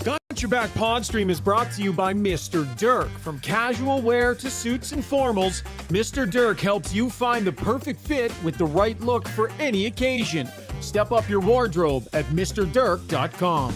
Got Your Back Pod Stream is brought to you by Mr. Dirk. From casual wear to suits and formals, Mr. Dirk helps you find the perfect fit with the right look for any occasion. Step up your wardrobe at MrDirk.com.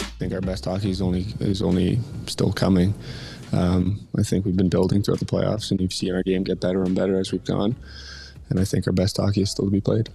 I think our best hockey is only still coming. I think we've been building throughout the playoffs, and you've seen our game get better and better as we've gone. And I think our best hockey is still to be played.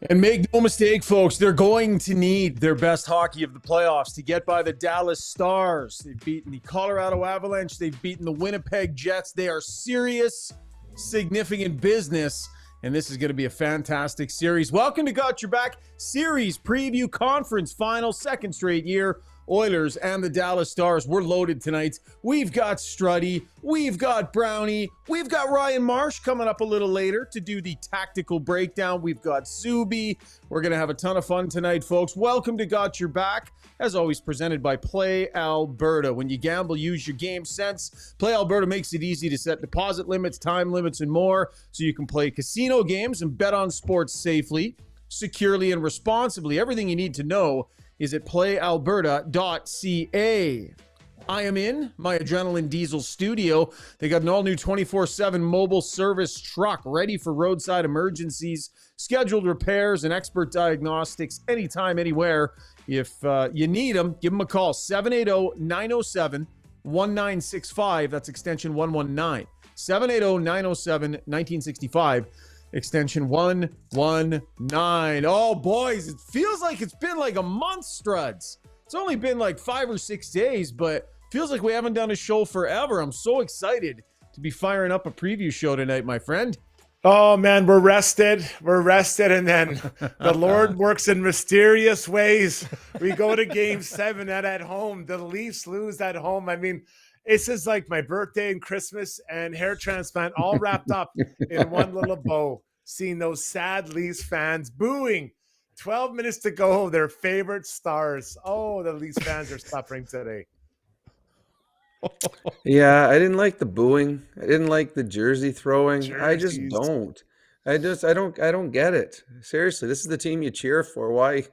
And make no mistake, folks, they're going to need their best hockey of the playoffs to get by the Dallas Stars. They've beaten the Colorado Avalanche. They've beaten the Winnipeg Jets. They are serious, significant business. And this is going to be a fantastic series. Welcome to Got Your Back Series Preview Conference Final, second straight year. Oilers and the Dallas Stars. We're loaded tonight. We've got Struddy. We've got Brownie. We've got Ryan Marsh coming up a little later to do the tactical breakdown. We've got Subi. We're going to have a ton of fun tonight, folks. Welcome to Got Your Back. As always, presented by Play Alberta. When you gamble, use your game sense. Play Alberta makes it easy to set deposit limits, time limits, and more so you can play casino games and bet on sports safely, securely, and responsibly. Everything you need to know is at playalberta.ca. I am in my Adrenaline Diesel studio. They got an all-new 24/7 mobile service truck ready for roadside emergencies, scheduled repairs, and expert diagnostics anytime, anywhere. If you need them, give them a call, 780-907-1965. That's extension 119. 780-907-1965. Extension 119. Oh, boys, it feels like it's been like a month, Struds. It's only been like 5 or 6 days, but feels like we haven't done a show forever. I'm so excited to be firing up a preview show tonight, my friend. Oh, man, we're rested. And then the Lord works in mysterious ways. We go to Game 7 at home. The Leafs lose at home. I mean, this is like my birthday and Christmas and hair transplant all wrapped up in one little bow. Seeing those sad Leafs fans booing 12 minutes to go, their favorite Stars. Oh, the Leafs fans are suffering today. Yeah, I didn't like the booing. I didn't like the jersey throwing. Jerseys. I just don't. I don't get it. Seriously, this is the team you cheer for. Why?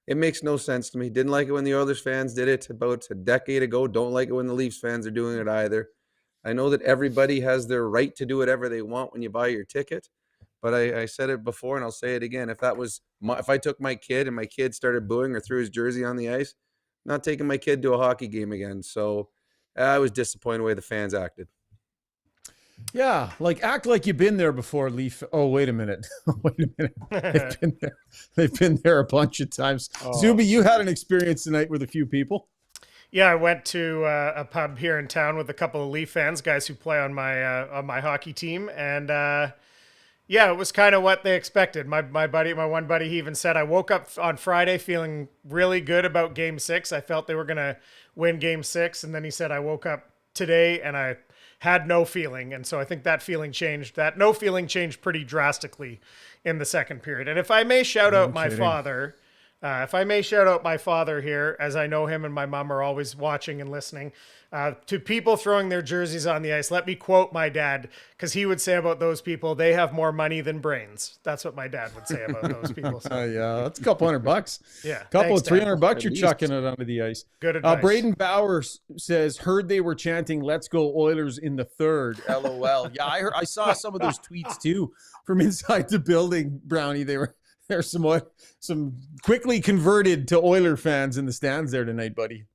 It makes no sense to me. Didn't like it when the Oilers fans did it about a decade ago. Don't like it when the Leafs fans are doing it either. I know that everybody has their right to do whatever they want when you buy your ticket, but I said it before and I'll say it again. If I took my kid and my kid started booing or threw his jersey on the ice, I'm not taking my kid to a hockey game again. So I was disappointed the way the fans acted. Yeah, like act like you've been there before, Leaf. Oh, wait a minute. They've been there a bunch of times. Oh. Zuby, you had an experience tonight with a few people. Yeah, I went to a pub here in town with a couple of Leaf fans, guys who play on my hockey team, and yeah, it was kind of what they expected. My one buddy, he even said, I woke up on Friday feeling really good about Game 6. I felt they were going to win Game 6, and then he said, I woke up today and I had no feeling. And so I think that feeling changed. That no feeling changed pretty drastically in the second period. And if I may shout out my father, here, as I know him and my mom are always watching and listening, to people throwing their jerseys on the ice, let me quote my dad, because he would say about those people, they have more money than brains. That's what my dad would say about those people. So. Yeah, that's a couple $100. Yeah. Couple of $300 you're chucking it onto the ice. Good advice. Braden Bowers says, heard they were chanting, let's go Oilers in the third. LOL. Yeah, I saw some of those tweets too from inside the building, Brownie. There's some quickly converted to Oiler fans in the stands there tonight, buddy.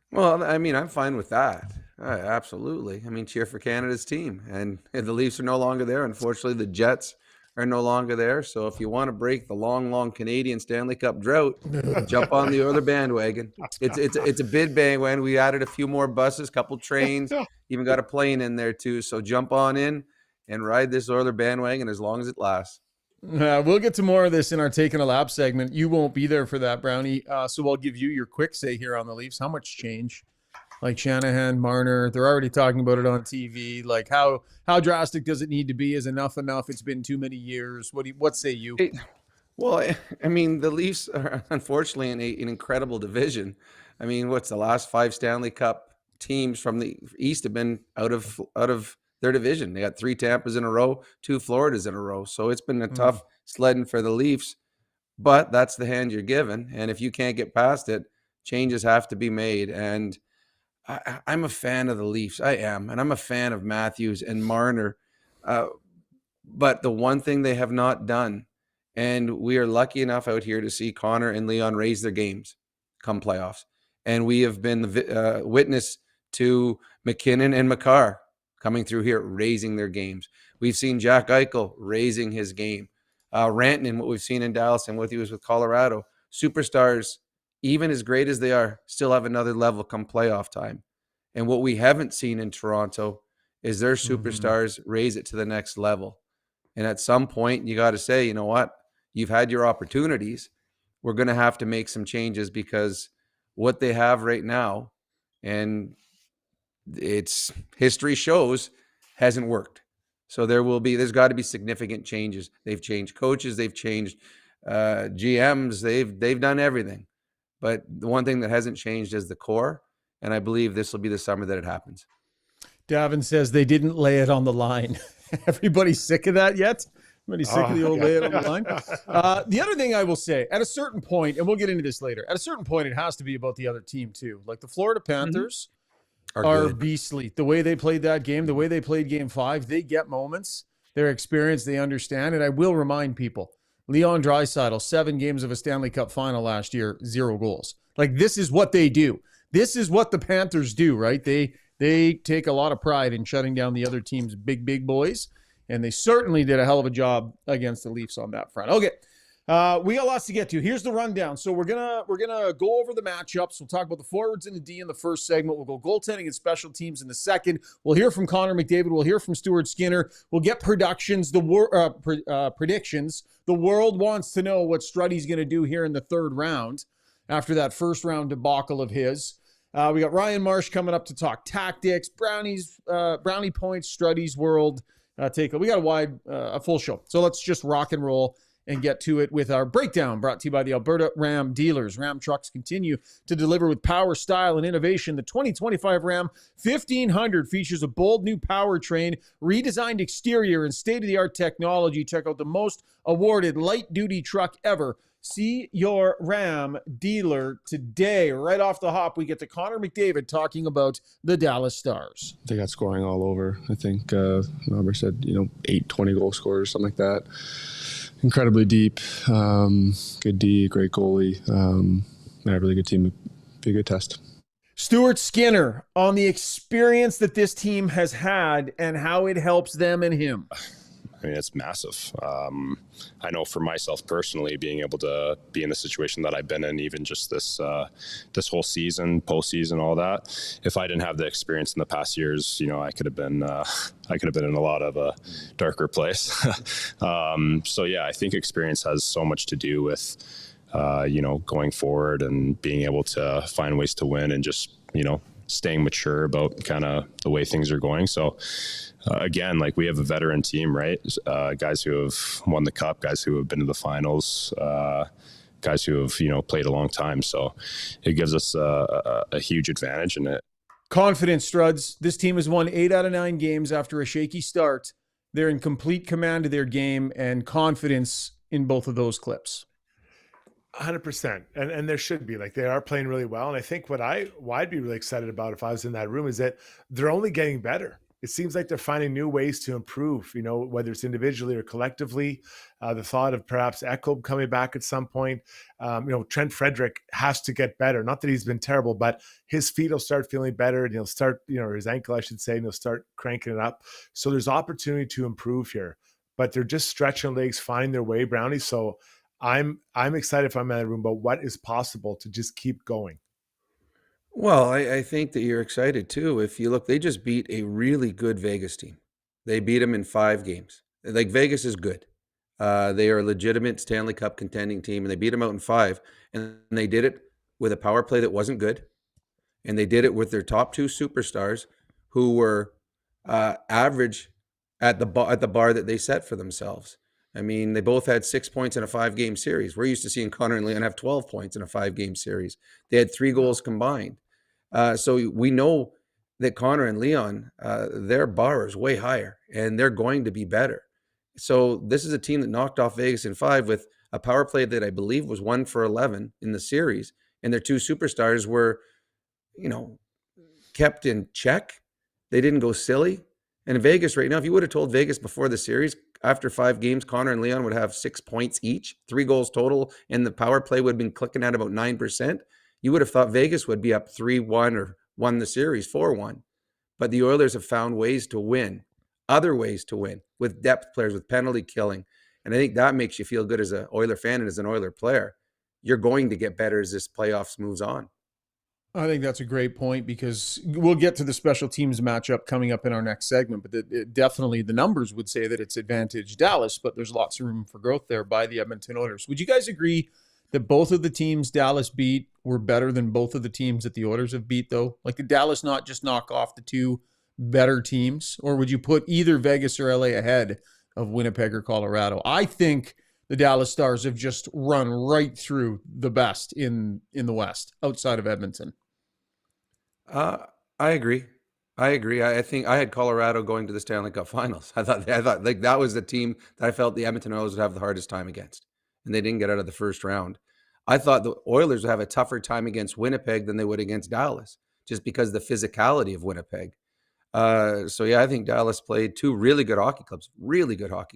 Well, I mean, I'm fine with that. Absolutely. I mean, cheer for Canada's team. And the Leafs are no longer there. Unfortunately, the Jets are no longer there. So if you want to break the long Canadian Stanley Cup drought, jump on the other bandwagon. It's a big bandwagon. We added a few more buses, couple trains, even got a plane in there too. So jump on in and ride this Oiler bandwagon as long as it lasts. We'll get to more of this in our Taking a Lap segment. You won't be there for that, Brownie. So I'll give you your quick say here on the Leafs. How much change? Like Shanahan, Marner, they're already talking about it on TV. Like how drastic does it need to be? Is enough? It's been too many years. What say you? Well, I mean, the Leafs are unfortunately in an incredible division. I mean, what's the last 5 Stanley Cup teams from the East have been out of their division? They got 3 Tampas in a row, 2 Floridas in a row. So it's been a tough sledding for the Leafs, but that's the hand you're given. And if you can't get past it, changes have to be made. And I'm a fan of the Leafs. I am. And I'm a fan of Matthews and Marner. Uh, but the one thing they have not done, and we are lucky enough out here to see Connor and Leon raise their games come playoffs. And we have been the witness to McKinnon and Makar coming through here, raising their games. We've seen Jack Eichel raising his game. Rantanen, what we've seen in Dallas and what he was with Colorado. Superstars, even as great as they are, still have another level come playoff time. And what we haven't seen in Toronto is their superstars raise it to the next level. And at some point, you got to say, you know what? You've had your opportunities. We're going to have to make some changes because what they have right now, and it's history shows, hasn't worked. So there's got to be significant changes. They've changed coaches, they've changed GMs, they've done everything. But the one thing that hasn't changed is the core. And I believe this will be the summer that it happens. Davin says they didn't lay it on the line. Everybody's sick of that yet? Everybody's sick of the old lay it on the line? The other thing I will say, at a certain point, and we'll get into this later, at a certain point, it has to be about the other team too. Like the Florida Panthers are beastly. The way they played that game, the way they played Game 5, they get moments. They're experienced, they understand. And I will remind people, Leon Draisaitl, 7 games of a Stanley Cup final last year, 0 goals. Like this is what they do. This is what the Panthers do, right? They take a lot of pride in shutting down the other team's big boys, and they certainly did a hell of a job against the Leafs on that front. Okay, we got lots to get to. Here's the rundown. So we're gonna go over the matchups. We'll talk about the forwards and the D in the first segment. We'll go goaltending and special teams in the second. We'll hear from Connor McDavid. We'll hear from Stuart Skinner. We'll get predictions. The world wants to know what Struddy's going to do here in the third round after that first round debacle of his. We got Ryan Marsh coming up to talk tactics, Brownie points, Struddy's world. We got a full show. So let's just rock and roll and get to it with our breakdown brought to you by the Alberta Ram dealers. Ram trucks continue to deliver with power, style, and innovation. The 2025 Ram 1500 features a bold new powertrain, redesigned exterior, and state-of-the-art technology. Check out the most awarded light-duty truck ever. See your Ram dealer today. Right off the hop, we get to Connor McDavid talking about the Dallas Stars. They got scoring all over. I think Robert said, 8 20 goal scorers, something like that. Incredibly deep. Good D, great goalie. A really good team. Be a good test. Stuart Skinner on the experience that this team has had and how it helps them and him. I mean, it's massive. I know for myself personally, being able to be in the situation that I've been in, even just this whole season, postseason, all that. If I didn't have the experience in the past years, I could have been in a lot of a darker place. So yeah, I think experience has so much to do with going forward and being able to find ways to win and just staying mature about kind of the way things are going. So. Again, we have a veteran team, right? Guys who have won the cup, guys who have been to the finals, guys who have, played a long time. So it gives us a huge advantage in it. Confidence, Struds. This team has won 8 out of 9 games after a shaky start. They're in complete command of their game and confidence in both of those clips. 100%. And there should be. They are playing really well. And I think what I'd be really excited about if I was in that room is that they're only getting better. It seems like they're finding new ways to improve, whether it's individually or collectively. The thought of perhaps Ekholm coming back at some point. Trent Frederick has to get better. Not that he's been terrible, but his feet will start feeling better and he'll start, or his ankle, I should say, and he'll start cranking it up. So there's opportunity to improve here, but they're just stretching legs, finding their way, Brownie. So I'm excited if I'm in that room about what is possible to just keep going. Well, I think that you're excited too. If you look, they just beat a really good Vegas team. They beat them in 5 games. Vegas is good. They are a legitimate Stanley Cup contending team, and they beat them out in 5. And they did it with a power play that wasn't good. And they did it with their top 2 superstars who were average at the bar that they set for themselves. I mean, they both had 6 points in a 5-game series. We're used to seeing Connor and Leon have 12 points in a 5-game series. They had 3 goals combined. So we know that Connor and Leon, their bar is way higher, and they're going to be better. So this is a team that knocked off Vegas in 5 with a power play that I believe was 1 for 11 in the series, and their 2 superstars were, kept in check. They didn't go silly. And Vegas right now, if you would have told Vegas before the series, after 5 games, Connor and Leon would have 6 points each, 3 goals total, and the power play would have been clicking at about 9%, you would have thought Vegas would be up 3-1 or won the series 4-1. But the Oilers have found ways to win, other ways to win, with depth players, with penalty killing. And I think that makes you feel good as an Oiler fan and as an Oiler player. You're going to get better as this playoffs moves on. I think that's a great point, because we'll get to the special teams matchup coming up in our next segment, but definitely the numbers would say that it's advantage Dallas, but there's lots of room for growth there by the Edmonton Oilers. Would you guys agree that both of the teams Dallas beat were better than both of the teams that the Oilers have beat, though? Like, did Dallas not just knock off the 2 better teams, or would you put either Vegas or LA ahead of Winnipeg or Colorado? I think the Dallas Stars have just run right through the best in the West outside of Edmonton. I agree. I think I had Colorado going to the Stanley Cup Finals. I thought like that was the team that I felt the Edmonton Oilers would have the hardest time against, and they didn't get out of the first round. I thought the Oilers would have a tougher time against Winnipeg than they would against Dallas, just because of the physicality of Winnipeg. So yeah, I think Dallas played 2 really good hockey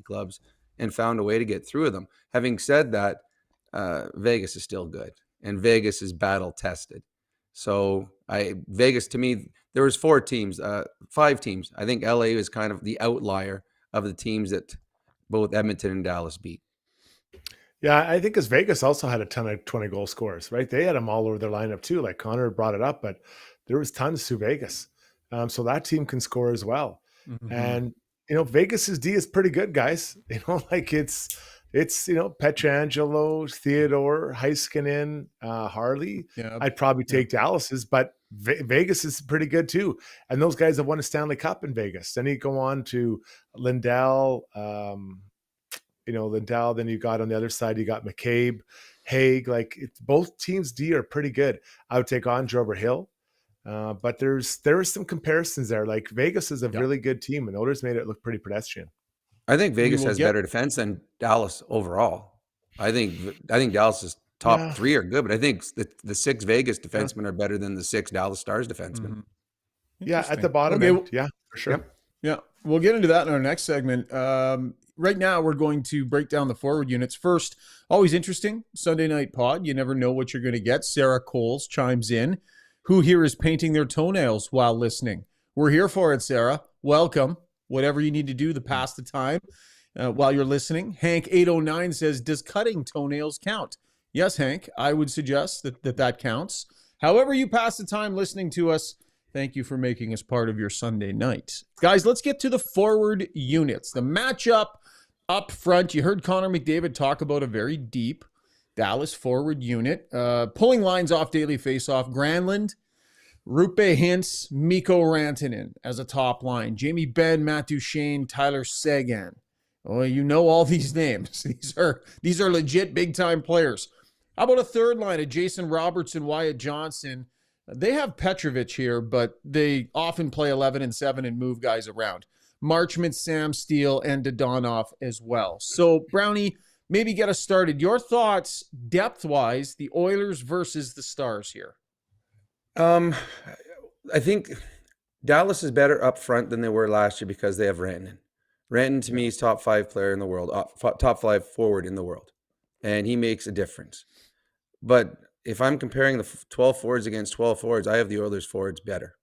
clubs, and found a way to get through them. Having said that, Vegas is still good, and Vegas is battle tested. So Vegas, to me, there was 5 teams. I think LA is kind of the outlier of the teams that both Edmonton and Dallas beat. Yeah, I think because Vegas also had a ton of 20-goal scorers, right? They had them all over their lineup too. Like Connor brought it up, but there was tons to Vegas. So that team can score as well. Mm-hmm. And, Vegas's D is pretty good, guys. Like it's Pietrangelo, Theodore, Heiskanen, Harley. Yeah. I'd probably take Dallas's, but Vegas is pretty good too. And those guys have won a Stanley Cup in Vegas. Then you go on to Lindell, Lindell. Then you got on the other side, you got McCabe, Haig. Like both teams' D are pretty good. I would take Andre over Hill. But there are some comparisons there. Like Vegas is a really good team, and Oilers made it look pretty pedestrian. I think Vegas has better defense than Dallas overall. I think Dallas's top 3 are good, but I think the 6 Vegas defensemen are better than the 6 Dallas Stars defensemen. Mm-hmm. Yeah, at the bottom end. Yeah, for sure. Yep. Yeah, we'll get into that in our next segment. Right now, we're going to break down the forward units. First, always interesting, Sunday night pod. You never know what you're going to get. Sarah Coles chimes in. Who here is painting their toenails while listening? We're here for it, Sarah. Welcome. Whatever you need to do to pass the time while you're listening. Hank 809 says, does cutting toenails count? Yes, Hank, I would suggest that counts. However you pass the time listening to us, thank you for making us part of your Sunday night. Guys, let's get to the forward units. The matchup up front. You heard Connor McDavid talk about a very deep Dallas forward unit. Pulling lines off daily faceoff. Granlund, Rupe Hintz, Mikko Rantanen as a top line. Jamie Benn, Matt Duchene, Tyler Seguin. Oh, you know all these names. These are legit big-time players. How about a third line of Jason Robertson, Wyatt Johnson? They have Petrovic here, but they often play 11 and 7 and move guys around. Marchment, Sam Steele, and Dodonov as well. So, Brownie, maybe get us started. Your thoughts, depth-wise, the Oilers versus the Stars here. I think Dallas is better up front than they were last year because they have Rantanen. Rantanen, to me, is top 5 player in the world, top 5 forward in the world, and he makes a difference. But if I'm comparing the 12 forwards against 12 forwards, I have the Oilers forwards better.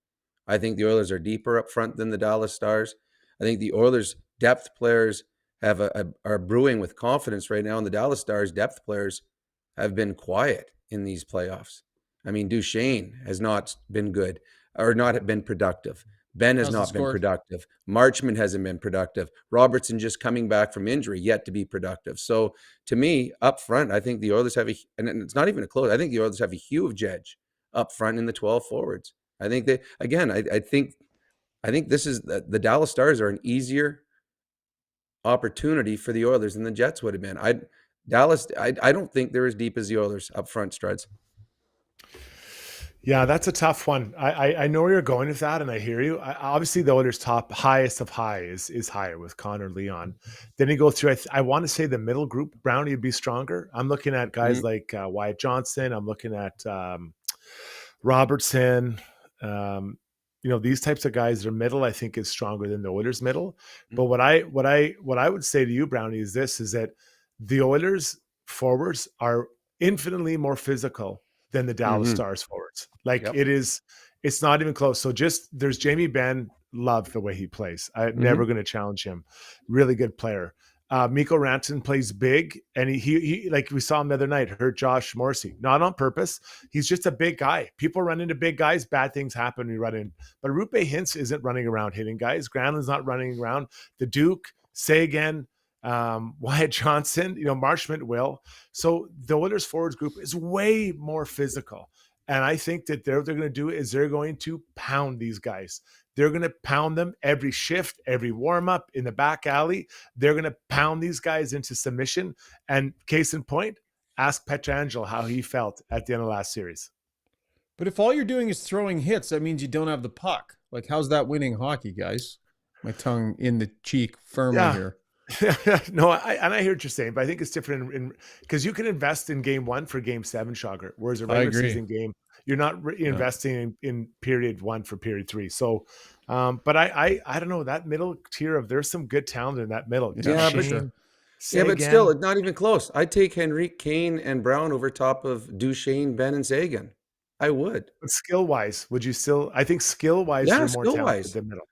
I think the Oilers are deeper up front than the Dallas Stars. I think the Oilers depth players are brewing with confidence right now, and the Dallas Stars depth players have been quiet in these playoffs. I mean, Duchene has not been good or not been productive. Ben has not been productive. Marchment hasn't been productive. Robertson just coming back from injury, yet to be productive. So to me, up front, I think the Oilers have and it's not even a close. I think the Oilers have a huge edge up front in the 12 forwards. I think they, again, I think this is the Dallas Stars are an easier opportunity for the Oilers than the Jets would have been. I don't think they're as deep as the Oilers up front, Struds. Yeah, that's a tough one. I know where you're going with that, and I hear you. Obviously, the Oilers' highest of high is higher with Connor Leon. Then you go through. I want to say the middle group, Brownie would be stronger. I'm looking at guys like Wyatt Johnson. I'm looking at Robertson. These types of guys, their middle, I think, is stronger than the Oilers' middle. But what I would say to you, Brownie, is that the Oilers forwards are infinitely more physical than the Dallas Stars forwards. It's not even close. So there's Jamie Benn, love the way he plays. I'm never going to challenge him. Really good player. Mikko Rantanen plays big, and he like we saw him the other night, hurt Josh Morrissey. Not on purpose. He's just a big guy. People run into big guys. Bad things happen when you run in. But Rupe Hintz isn't running around hitting guys. Granlund's not running around. The Duke, Sagan, Wyatt Johnson, Marchment will. So the Oilers forwards group is way more physical. And I think that what they're going to do is they're going to pound these guys. They're going to pound them every shift, every warm-up in the back alley. They're going to pound these guys into submission. And case in point, ask Pietrangelo how he felt at the end of last series. But if all you're doing is throwing hits, that means you don't have the puck. Like, how's that winning hockey, guys? My tongue in the cheek firmly here. No, I hear what you're saying, but I think it's different because you can invest in game 1 for game 7, Shaugger, whereas a regular season game, you're not investing in period 1 for period 3. So, but I don't know, that middle tier there's some good talent in that middle. Yeah, but still, it's not even close. I'd take Henrique, Kane, and Brown over top of Duchesne, Ben, and Sagan. I would. But skill-wise, would you still? I think skill-wise, you're more talented than middle.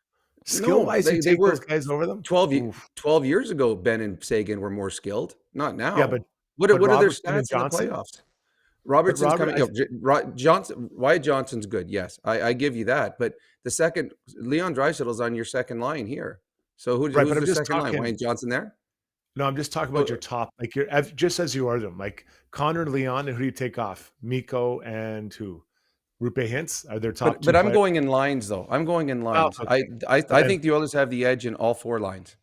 Skill-wise, you take those guys over them? 12 years ago, Ben and Sagan were more skilled. Not now. Yeah, but what are their stats in the playoffs? Robertson's coming up. Wyatt Johnson's good. Yes, I give you that. But the second, Leon Draisaitl's on your second line here. So who's the second line? Wyatt Johnson there? No, I'm just talking about your top, like just as you are them, like Connor and Leon, and who do you take off? Mikko and who? Rupe Hintz are their top. But I'm going in lines though. I'm going in lines. Oh, okay. I think the Oilers have the edge in all 4 lines.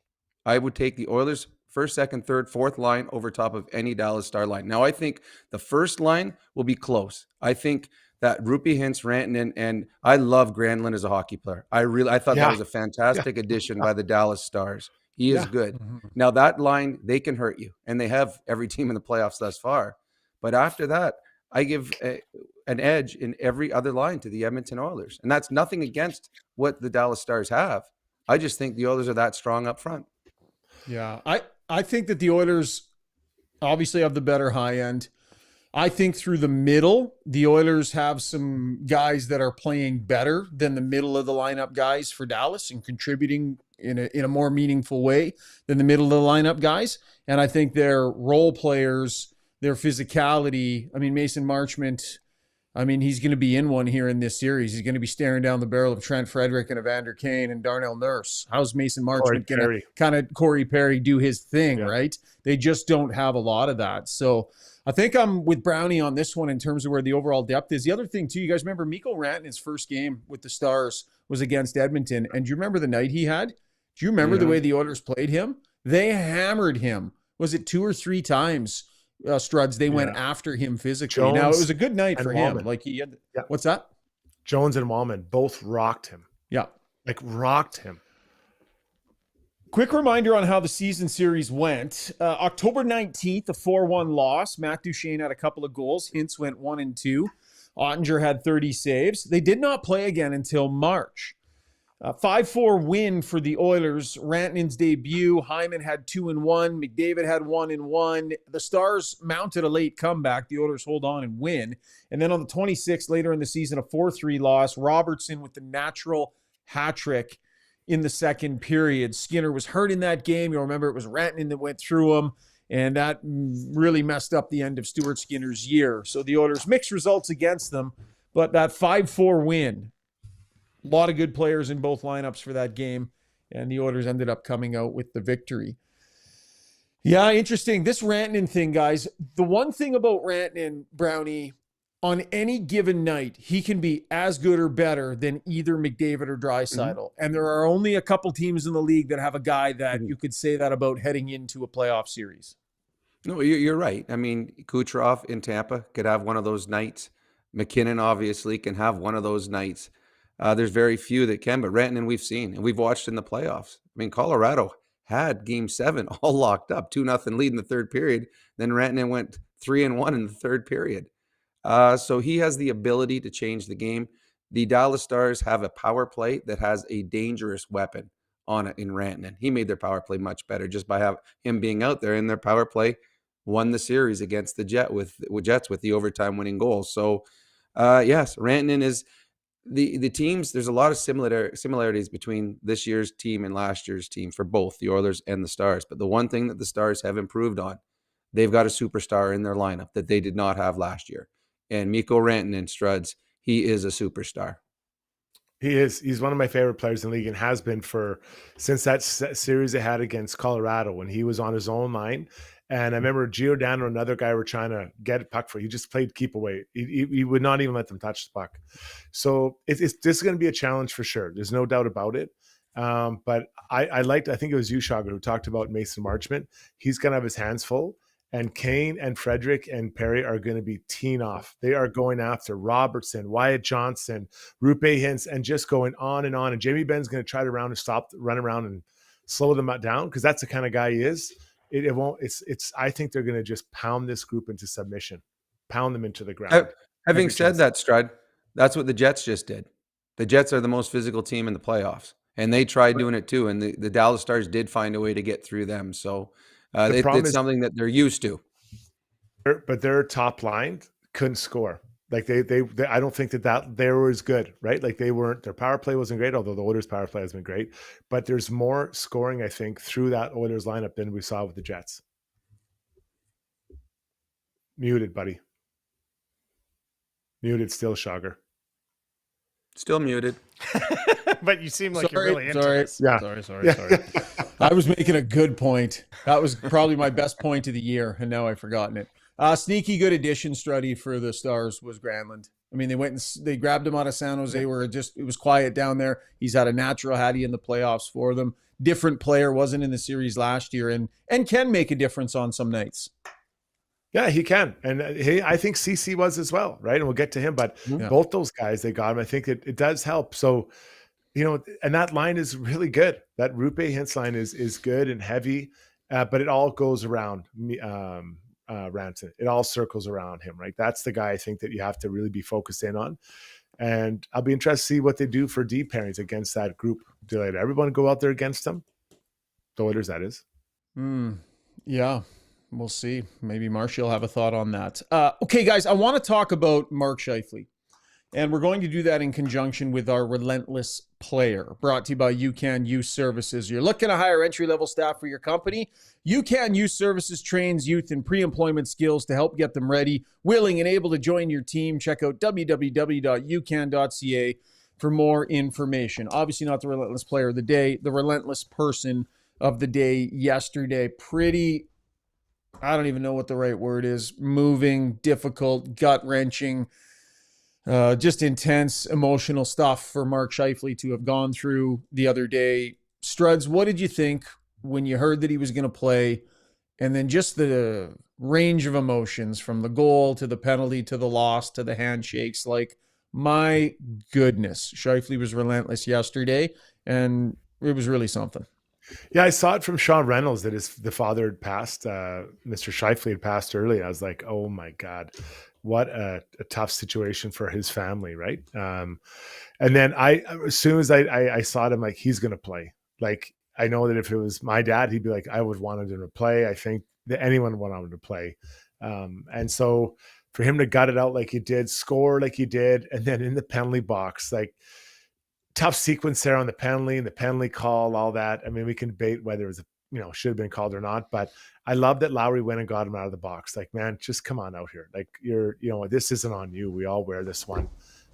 I would take the Oilers first, second, third, fourth line over top of any Dallas Star line. Now I think the first line will be close. I think that Rupe Hintz, Rantanen, and I love Granlund as a hockey player. I thought that was a fantastic addition by the Dallas Stars. He is good. Now that line, they can hurt you, and they have every team in the playoffs thus far. But after that, I give an edge in every other line to the Edmonton Oilers. And that's nothing against what the Dallas Stars have. I just think the Oilers are that strong up front. Yeah, I think that the Oilers obviously have the better high end. I think through the middle, the Oilers have some guys that are playing better than the middle of the lineup guys for Dallas and contributing in a more meaningful way than the middle of the lineup guys. And I think their role players, their physicality, Mason Marchment, he's going to be in one here in this series. He's going to be staring down the barrel of Trent Frederick and Evander Kane and Darnell Nurse. How's Mason Marchment going to kind of Corey Perry do his thing, right? They just don't have a lot of that. So I think I'm with Brownie on this one in terms of where the overall depth is. The other thing, too, you guys remember Mikko Rantanen's first game with the Stars was against Edmonton. And do you remember the night he had? Do you remember the way the Oilers played him? They hammered him. Was it 2 or 3 times? Struds, they went after him physically. Jones now, it was a good night for him. Wallman. Like he had, what's that? Jones and Wallman both rocked him. Yeah. Rocked him. Quick reminder on how the season series went. October 19th, a 4-1 loss. Matt Duchesne had a couple of goals. Hintz went 1 and 2. Ottinger had 30 saves. They did not play again until March. 5-4 win for the Oilers. Rantanen's debut. Hyman had 2 and 1. McDavid had 1 and 1. The Stars mounted a late comeback. The Oilers hold on and win. And then on the 26th, later in the season, a 4-3 loss. Robertson with the natural hat trick in the second period. Skinner was hurt in that game. You'll remember it was Rantanen that went through him. And that really messed up the end of Stuart Skinner's year. So the Oilers mixed results against them. But that 5-4 win, a lot of good players in both lineups for that game, and the Oilers ended up coming out with the victory. Yeah, interesting. This Rantanen thing, guys. The one thing about Rantanen, Brownie, on any given night, he can be as good or better than either McDavid or Draisaitl. And there are only a couple teams in the league that have a guy that you could say that about heading into a playoff series. No, you're right. I mean, Kucherov in Tampa could have one of those nights. McKinnon obviously can have one of those nights. There's very few that can, but Rantanen we've seen and we've watched in the playoffs. I mean, Colorado had Game 7 all locked up, 2-0 lead in the third period. Then Rantanen went 3-1 in the third period. So he has the ability to change the game. The Dallas Stars have a power play that has a dangerous weapon on it in Rantanen. He made their power play much better just by him being out there, and their power play won the series against the Jets with the overtime winning goal. So, yes, Rantanen is the teams. There's a lot of similarities between this year's team and last year's team for both the Oilers and the Stars. But the one thing that the Stars have improved on, they've got a superstar in their lineup that they did not have last year. And Mikko Rantanen, Struds, he is a superstar. He is. He's one of my favorite players in the league and has been since that series they had against Colorado when he was on his own line. And I remember Giordano, another guy, were trying to get a puck for. He just played keep away. He would not even let them touch the puck. So this is going to be a challenge for sure. There's no doubt about it. But I think it was you, Shaugger, who talked about Mason Marchment. He's going to have his hands full. And Kane and Frederick and Perry are going to be teeing off. They are going after Robertson, Wyatt Johnson, Rupe Hintz, and just going on. And Jamie Benn's going to try to run around and slow them down because that's the kind of guy he is. It won't. I think they're going to just pound this group into submission, pound them into the ground. Having said that, Strud, that's what the Jets just did. The Jets are the most physical team in the playoffs, and they tried doing it too. And the Dallas Stars did find a way to get through them. So. It's something that they're used to, but their top line couldn't score. Like they I don't think that they were as good, right? Like they weren't. Their power play wasn't great, although the Oilers' power play has been great. But there's more scoring, I think, through that Oilers lineup than we saw with the Jets. Muted, buddy. Muted still, Shaugger. Still muted. But you seem like you're really into this. Yeah. Sorry. I was making a good point. That was probably my best point of the year, and now I've forgotten it. Sneaky good addition, Struddy, for the Stars was Granlund. I mean, they grabbed him out of San Jose where it was quiet down there. He's had a natural Hattie in the playoffs for them. Different player, wasn't in the series last year, and can make a difference on some nights. Yeah, he can. And I think CC was as well, right? And we'll get to him. But both those guys, they got him. I think it does help. So, and that line is really good. That Rupe Hintz line is good and heavy, but it all goes around Rantanen. It all circles around him, right? That's the guy I think that you have to really be focused in on. And I'll be interested to see what they do for deep pairings against that group. Do they let everyone go out there against them? The Oilers, that is. Yeah. We'll see. Maybe Marshy will have a thought on that. Okay, guys, I want to talk about Mark Scheifele. And we're going to do that in conjunction with our Relentless Player, brought to you by UCAN Youth Services. You're looking to hire entry-level staff for your company? UCAN Youth Services trains youth in pre-employment skills to help get them ready, willing, and able to join your team. Check out www.ucan.ca for more information. Obviously not the Relentless Player of the day, the Relentless Person of the day yesterday. I don't even know what the right word is. Moving, difficult, gut-wrenching, just intense, emotional stuff for Mark Scheifele to have gone through the other day. Struds, what did you think when you heard that he was going to play? And then just the range of emotions from the goal to the penalty to the loss to the handshakes. Like, my goodness, Scheifele was relentless yesterday, and it was really something. Yeah, I saw it from Sean Reynolds that the father had passed. Mr. Scheifele had passed early. I was like, oh my God, what a tough situation for his family, right? And then as soon as I saw it, I'm like, he's going to play. Like, I know that if it was my dad, he'd be like, I would want him to play. I think that anyone would want him to play. And so for him to gut it out like he did, score like he did, and then in the penalty box, like, tough sequence there on the penalty and the penalty call, all that. I mean, we can debate whether it was, should have been called or not, but I love that Lowry went and got him out of the box. Like, man, just come on out here. Like, this isn't on you. We all wear this one.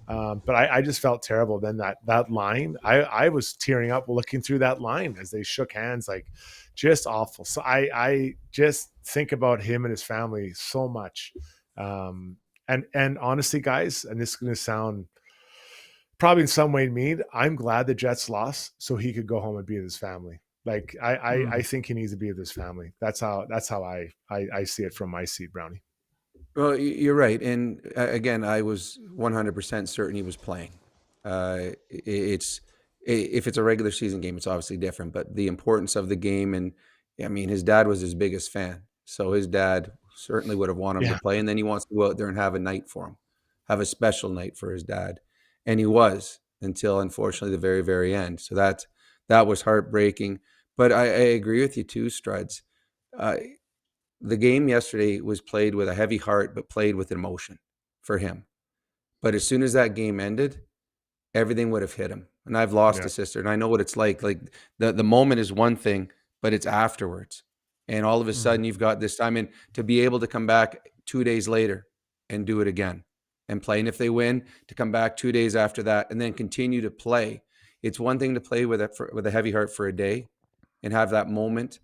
But I just felt terrible. Then that line, I was tearing up looking through that line as they shook hands, like, just awful. So I just think about him and his family so much. And And honestly, guys, and this is going to sound probably in some way mean, I'm glad the Jets lost so he could go home and be with his family. Like I think he needs to be with his family. That's how I see it from my seat, Brownie. Well, you're right. And again, I was 100% certain he was playing. It's if it's a regular season game, it's obviously different, but the importance of the game, and I mean, his dad was his biggest fan. So his dad certainly would have wanted him to play. And then he wants to go out there and have a night for him, have a special night for his dad. And he was, until unfortunately the very, very end. So that was heartbreaking. But I agree with you too, Struds. The game yesterday was played with a heavy heart, but played with emotion for him. But as soon as that game ended, everything would have hit him. And I've lost a sister, and I know what it's like. Like the moment is one thing, but it's afterwards. And all of a sudden you've got this time, and to be able to come back 2 days later and do it again and play. And if they win, to come back 2 days after that and then continue to play. It's one thing to play with a heavy heart for a day and have that moment,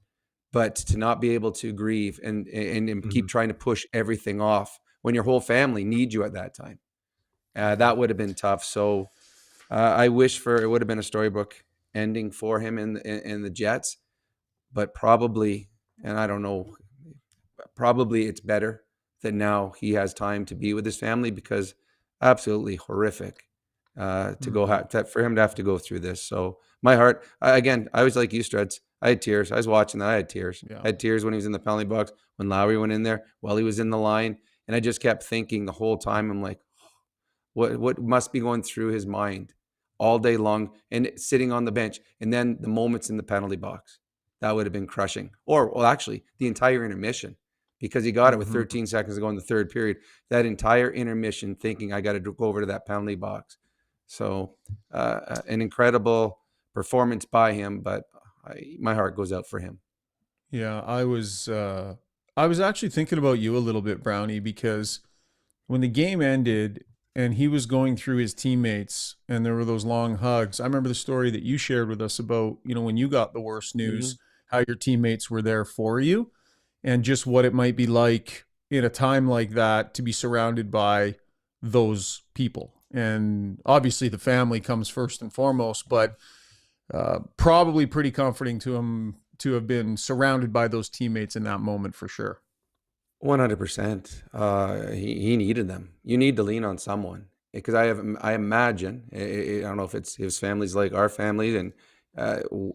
but to not be able to grieve and keep trying to push everything off when your whole family needs you at that time. That would have been tough. So I wish it would have been a storybook ending for him in the Jets, but probably, and I don't know, probably it's better that now he has time to be with his family, because absolutely horrific for him to have to go through this. So my heart, again, I was like you, Struds. I had tears. I was watching that. I had tears. Yeah. I had tears when he was in the penalty box, when Lowry went in there, while he was in the line. And I just kept thinking the whole time, I'm like, what must be going through his mind all day long and sitting on the bench. And then the moments in the penalty box, that would have been crushing. Or, well, actually, the entire intermission, because he got it with 13 seconds to go in the third period. That entire intermission thinking, I got to go over to that penalty box. So an incredible performance by him, but my heart goes out for him. Yeah, I was actually thinking about you a little bit, Brownie, because when the game ended and he was going through his teammates and there were those long hugs, I remember the story that you shared with us about, when you got the worst news, how your teammates were there for you, and just what it might be like in a time like that to be surrounded by those people. And obviously the family comes first and foremost, but probably pretty comforting to him to have been surrounded by those teammates in that moment, for sure. 100%. He needed them. You need to lean on someone, because I imagine, I don't know if it's his family's like our family, and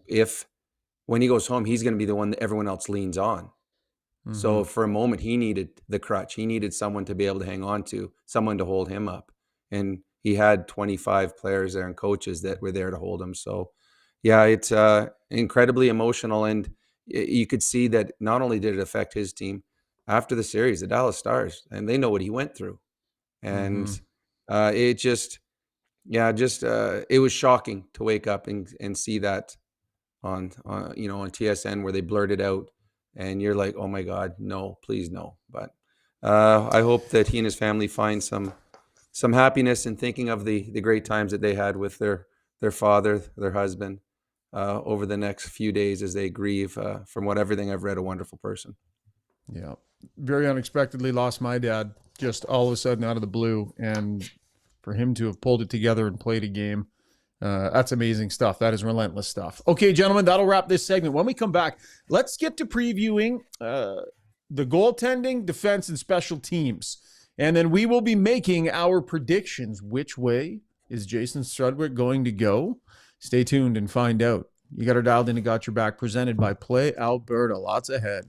if when he goes home, he's going to be the one that everyone else leans on. So for a moment, he needed the crutch. He needed someone to be able to hang on to, someone to hold him up. And he had 25 players there and coaches that were there to hold him. So yeah, it's incredibly emotional. And you could see that not only did it affect his team after the series, the Dallas Stars, and they know what he went through. And it was shocking to wake up and see that on TSN, where they blurted out, and you're like, oh my God, no, please no. But I hope that he and his family find some happiness in thinking of the great times that they had with their father, their husband, over the next few days as they grieve. From everything I've read, a wonderful person. Yeah. Very unexpectedly lost my dad just all of a sudden out of the blue. And for him to have pulled it together and played a game, that's amazing stuff. That is relentless stuff. Okay, gentlemen, that'll wrap this segment. When we come back, let's get to previewing the goaltending, defense, and special teams. And then we will be making our predictions. Which way is Jason Strudwick going to go? Stay tuned and find out. You got her dialed in and got your back, presented by Play Alberta. Lots ahead.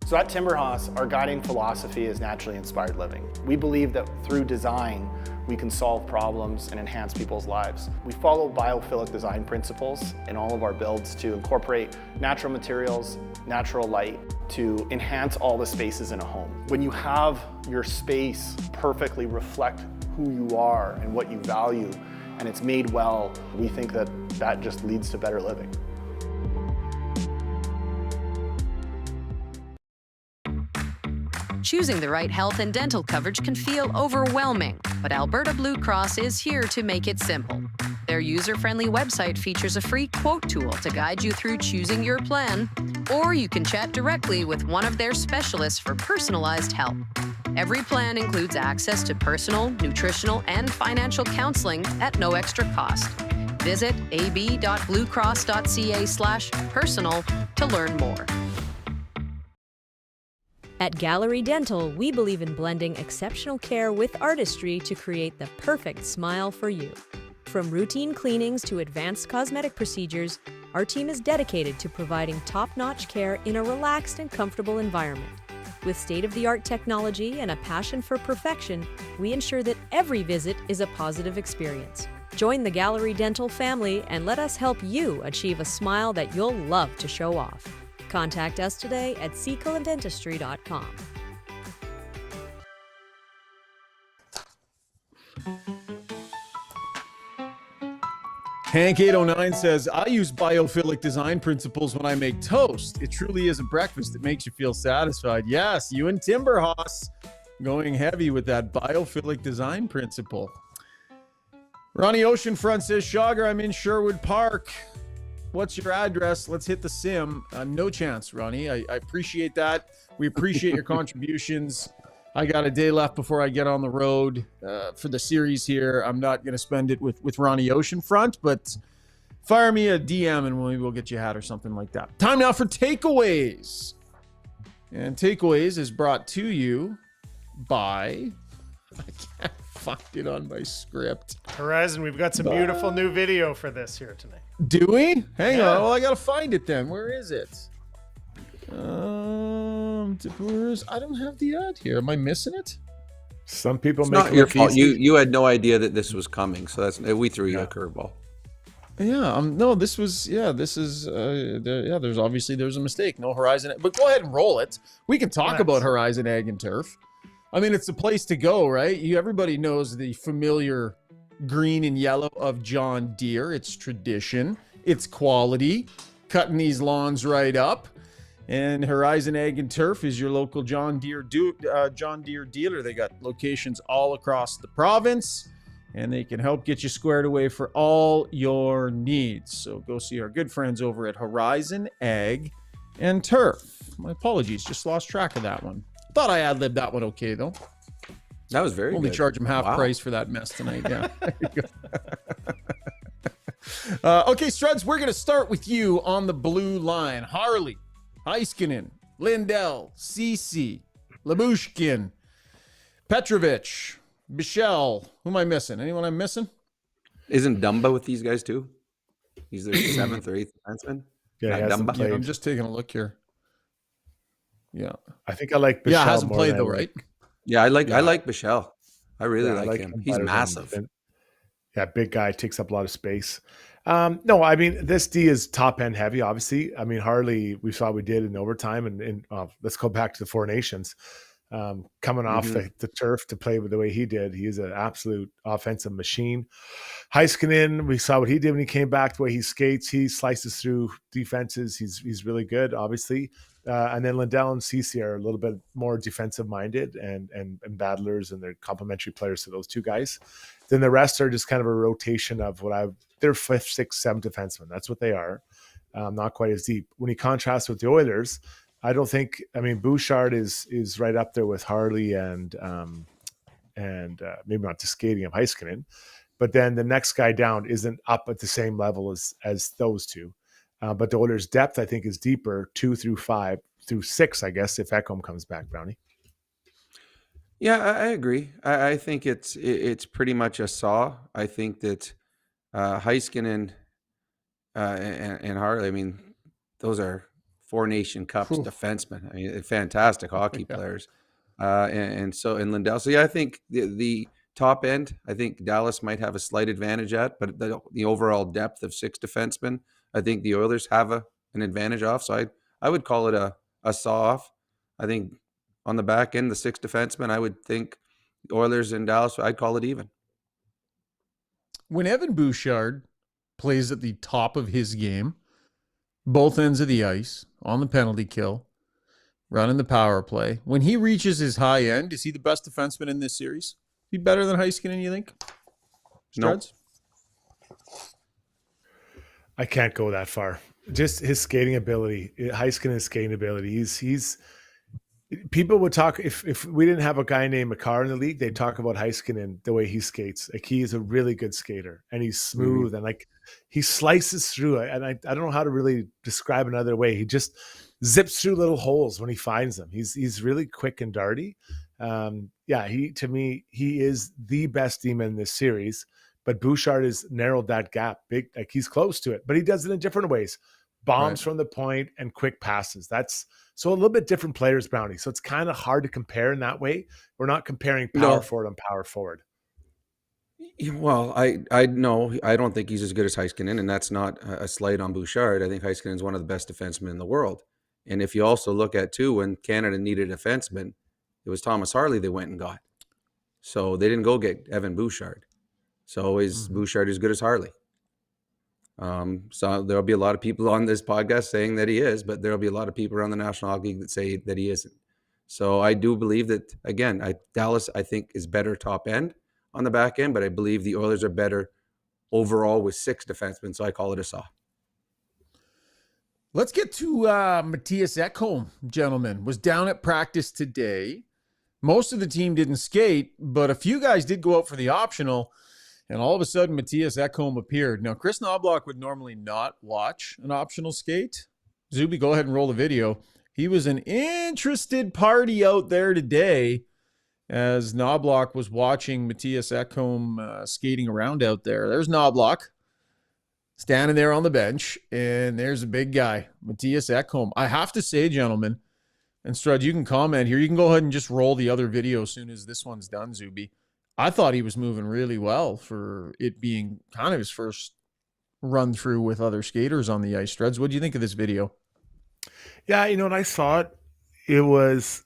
So at Timberhouse, our guiding philosophy is naturally inspired living. We believe that through design, we can solve problems and enhance people's lives. We follow biophilic design principles in all of our builds to incorporate natural materials, natural light, to enhance all the spaces in a home. When you have your space perfectly reflect who you are and what you value, and it's made well, we think that just leads to better living. Choosing the right health and dental coverage can feel overwhelming, but Alberta Blue Cross is here to make it simple. Their user-friendly website features a free quote tool to guide you through choosing your plan, or you can chat directly with one of their specialists for personalized help. Every plan includes access to personal, nutritional, and financial counseling at no extra cost. Visit ab.bluecross.ca/personal to learn more. At Gallery Dental, we believe in blending exceptional care with artistry to create the perfect smile for you. From routine cleanings to advanced cosmetic procedures, our team is dedicated to providing top-notch care in a relaxed and comfortable environment. With state-of-the-art technology and a passion for perfection, we ensure that every visit is a positive experience. Join the Gallery Dental family and let us help you achieve a smile that you'll love to show off. Contact us today at secolandentistry.com. Hank809 says, I use biophilic design principles when I make toast. It truly is a breakfast that makes you feel satisfied. Yes, you and Timberhoss going heavy with that biophilic design principle. Ronnie Oceanfront says, Shaugger, I'm in Sherwood Park. What's your address? Let's hit the sim. No chance, Ronnie. I appreciate that. We appreciate your contributions. I got a day left before I get on the road for the series here. I'm not going to spend it with Ronnie Oceanfront, but fire me a DM and maybe we'll get you a hat or something like that. Time now for takeaways. And takeaways is brought to you by... I can't find it on my script. Horizon, we've got some beautiful new video for this here tonight. Do we? Hang on. Well, I got to find it then. Where is it? I don't have the ad here. Am I missing it? Some people It's make not it your look fault. easy. You had no idea that this was coming, so we threw you a curveball. Yeah. No, this is. There's a mistake. No Horizon, but go ahead and roll it. We can talk about Horizon Ag and Turf. I mean, it's the place to go, right? Everybody knows the familiar green and yellow of John Deere. It's tradition. It's quality. Cutting these lawns right up. And Horizon Ag and Turf is your local John Deere dealer. They got locations all across the province, and they can help get you squared away for all your needs. So go see our good friends over at Horizon Ag and Turf. My apologies, just lost track of that one. Thought I ad-libbed that one okay, though. That was very Only good. charge them half price for that mess tonight. Yeah. There you go. Okay, Struds, we're going to start with you on the blue line. Harley, Heiskanen, Lindell, Cece, Labushkin, Petrovich, Bichelle. Who am I missing? Anyone I'm missing? Isn't Dumba with these guys too? He's their seventh or eighth defenseman. Yeah, he Not hasn't Dumba. played. I'm just taking a look here. Yeah. I think I like Bichelle. Yeah, hasn't more played than though, I right? Yeah, I like Bichelle. I really I like him. He's better than- massive. Yeah, big guy, takes up a lot of space. No, I mean, this D is top end heavy, obviously. I mean, Harley, we saw we did in overtime, and let's go back to the Four Nations. Coming off the turf to play with the way he did, he is an absolute offensive machine. Heiskanen, we saw what he did when he came back, the way he skates, he slices through defenses. He's really good, obviously. And then Lindell and Cece are a little bit more defensive minded and battlers, and they're complementary players to those two guys. Then the rest are just kind of a rotation of they're 5th, 6th, 7th defensemen. That's what they are. Not quite as deep. When you contrast with the Oilers, I don't think. I mean, Bouchard is right up there with Harley and maybe not the skating of Heiskanen, but then the next guy down isn't up at the same level as those two. But the Oilers' depth, I think, is deeper, 2 through 5 through 6, I guess, if Ekholm comes back, Brownie. Yeah, I agree. I think it's pretty much a saw. I think that Heiskanen and Harley, I mean, those are Four Nation Cups defensemen. I mean, fantastic hockey players. And Lindell. So, yeah, I think the top end, I think Dallas might have a slight advantage at, but the overall depth of 6 defensemen, I think the Oilers have an advantage off. So I would call it a saw-off. I think on the back end, the 6 defensemen, I would think the Oilers and Dallas, I'd call it even. When Evan Bouchard plays at the top of his game, both ends of the ice, on the penalty kill, running the power play, when he reaches his high end, is he the best defenseman in this series? Is he better than Heiskanen, you think? Struds? I can't go that far. Just his skating ability, Heiskanen's skating ability. People would talk if we didn't have a guy named Makar in the league, they'd talk about Heiskanen the way he skates. Like he is a really good skater and he's smooth and like he slices through it. And I don't know how to really describe another way. He just zips through little holes when he finds them. He's really quick and darty. To me, he is the best demon in this series. But Bouchard has narrowed that gap big. Like he's close to it, but he does it in different ways. Bombs from the point and quick passes. That's so a little bit different players, Brownie. So it's kind of hard to compare in that way. We're not comparing power forward on power forward. Well, I know I don't think he's as good as Heiskanen, and that's not a slight on Bouchard. I think Heiskanen is one of the best defensemen in the world. And if you also look at too, when Canada needed a defenseman, it was Thomas Harley they went and got. So they didn't go get Evan Bouchard. So is Bouchard as good as Harley? So there'll be a lot of people on this podcast saying that he is, but there'll be a lot of people around the National Hockey League that say that he isn't. So I do believe that, again, Dallas, I think, is better top end on the back end, but I believe the Oilers are better overall with 6 defensemen, so I call it a saw. Let's get to Matthias Ekholm, gentlemen. Was down at practice today. Most of the team didn't skate, but a few guys did go out for the optional. And all of a sudden, Matthias Ekholm appeared. Now, Chris Knobloch would normally not watch an optional skate. Zuby, go ahead and roll the video. He was an interested party out there today as Knobloch was watching Matthias Ekholm skating around out there. There's Knobloch standing there on the bench, and there's a big guy, Matthias Ekholm. I have to say, gentlemen, and Strud, you can comment here. You can go ahead and just roll the other video as soon as this one's done, Zuby. I thought he was moving really well for it being kind of his first run through with other skaters on the ice. Struds, what do you think of this video? Yeah, when I saw it, it's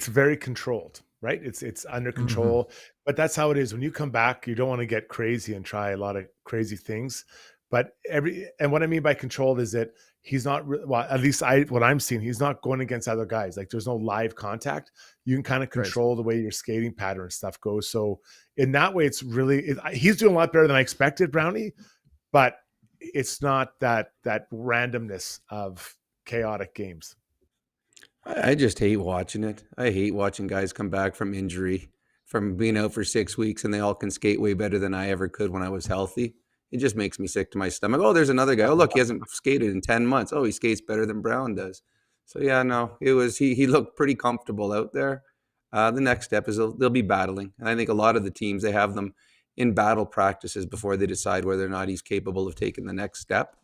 very controlled, right? It's under control, but that's how it is. When you come back, you don't want to get crazy and try a lot of crazy things. But what I mean by controlled is that he's not, well, at least what I'm seeing, he's not going against other guys. Like there's no live contact. You can kind of control the way your skating pattern and stuff goes. So in that way, it's really, he's doing a lot better than I expected, Brownie, but it's not that randomness of chaotic games. I just hate watching it. I hate watching guys come back from injury, from being out for 6 weeks, and they all can skate way better than I ever could when I was healthy. It just makes me sick to my stomach. Oh, there's another guy. Oh, look, he hasn't skated in 10 months. Oh, he skates better than Brown does. So, yeah, no, it was he looked pretty comfortable out there. The next step is they'll be battling. And I think a lot of the teams, they have them in battle practices before they decide whether or not he's capable of taking the next step.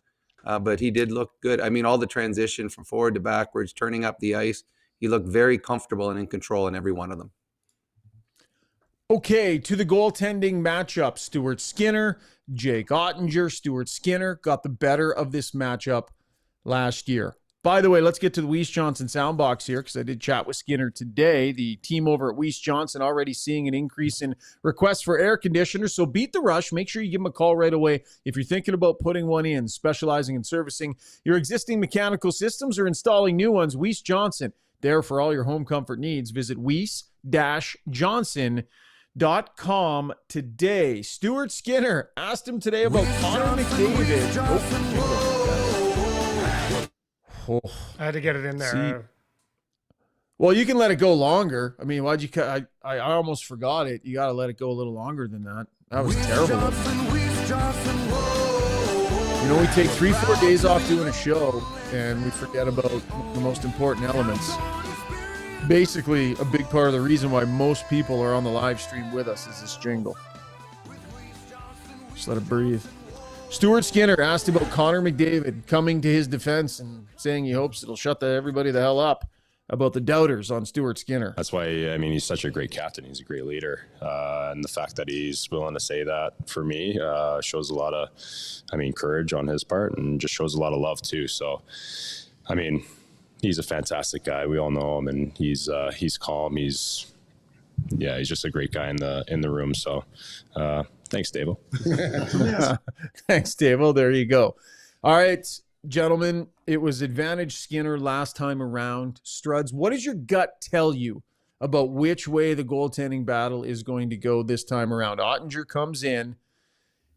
But he did look good. I mean, all the transition from forward to backwards, turning up the ice, he looked very comfortable and in control in every one of them. Okay, to the goaltending matchup. Stuart Skinner, Jake Ottinger. Stuart Skinner got the better of this matchup last year. By the way, let's get to the Weiss Johnson soundbox here because I did chat with Skinner today. The team over at Weiss Johnson already seeing an increase in requests for air conditioners. So beat the rush. Make sure you give them a call right away if you're thinking about putting one in, specializing in servicing your existing mechanical systems or installing new ones. Weiss Johnson, there for all your home comfort needs. Visit Weiss-Johnson.com today. Stuart Skinner asked him today about Connor McDavid. I had to get it in there. See, well, you can let it go longer. I mean, why'd you cut? I almost forgot it. You got to let it go a little longer than that. That was terrible. We take 3-4 days off doing a show, and we forget about the most important elements. Basically, a big part of the reason why most people are on the live stream with us is this jingle. Just let it breathe. Stuart Skinner asked about Connor McDavid coming to his defense and saying he hopes it'll shut everybody the hell up about the doubters on Stuart Skinner. That's why, he's such a great captain. He's a great leader. And the fact that he's willing to say that for me shows a lot of, courage on his part and just shows a lot of love too. So, he's a fantastic guy. We all know him, and he's calm. He's just a great guy in the room. So, thanks, Davo. Thanks, Davo. There you go. All right, gentlemen, it was advantage Skinner last time around. Struds, what does your gut tell you about which way the goaltending battle is going to go this time around? Ottinger comes in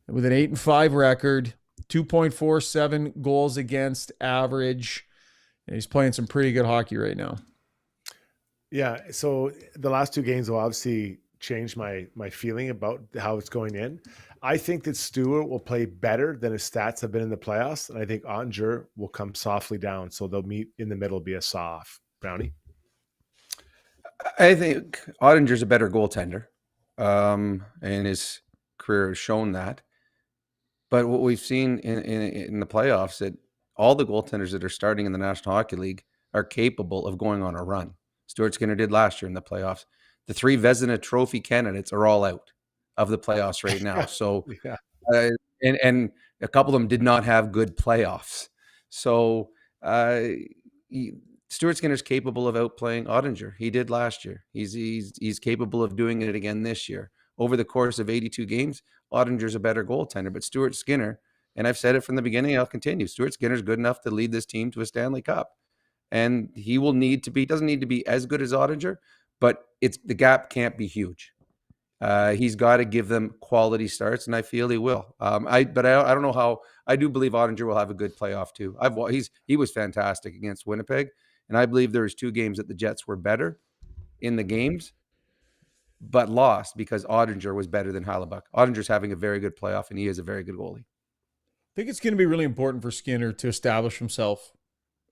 with an 8-5 record, 2.47 goals against average. And he's playing some pretty good hockey right now. Yeah. So the last two games will obviously change my feeling about how it's going in. I think that Stewart will play better than his stats have been in the playoffs, and I think Ottinger will come softly down. So they'll meet in the middle, be a soft. Brownie. I think Ottinger's a better goaltender, and his career has shown that. But what we've seen in the playoffs, that all the goaltenders that are starting in the National Hockey League are capable of going on a run. Stuart Skinner did last year in the playoffs. The three Vezina Trophy candidates are all out of the playoffs right now. So, Yeah. uh, and a couple of them did not have good playoffs. So, he, Stuart Skinner's capable of outplaying Ottinger. He did last year. He's capable of doing it again this year. Over the course of 82 games, Ottinger's a better goaltender, but Stuart Skinner, and I've said it from the beginning, I'll continue. Stuart Skinner's good enough to lead this team to a Stanley Cup. And he will need to be, doesn't need to be as good as Ottinger, but the gap can't be huge. He's got to give them quality starts, and I feel he will. I don't know how. I do believe Ottinger will have a good playoff too. He was fantastic against Winnipeg, and I believe there was 2 games that the Jets were better in the games, but lost because Ottinger was better than Hellebuyck. Ottinger's having a very good playoff, and he is a very good goalie. I think it's going to be really important for Skinner to establish himself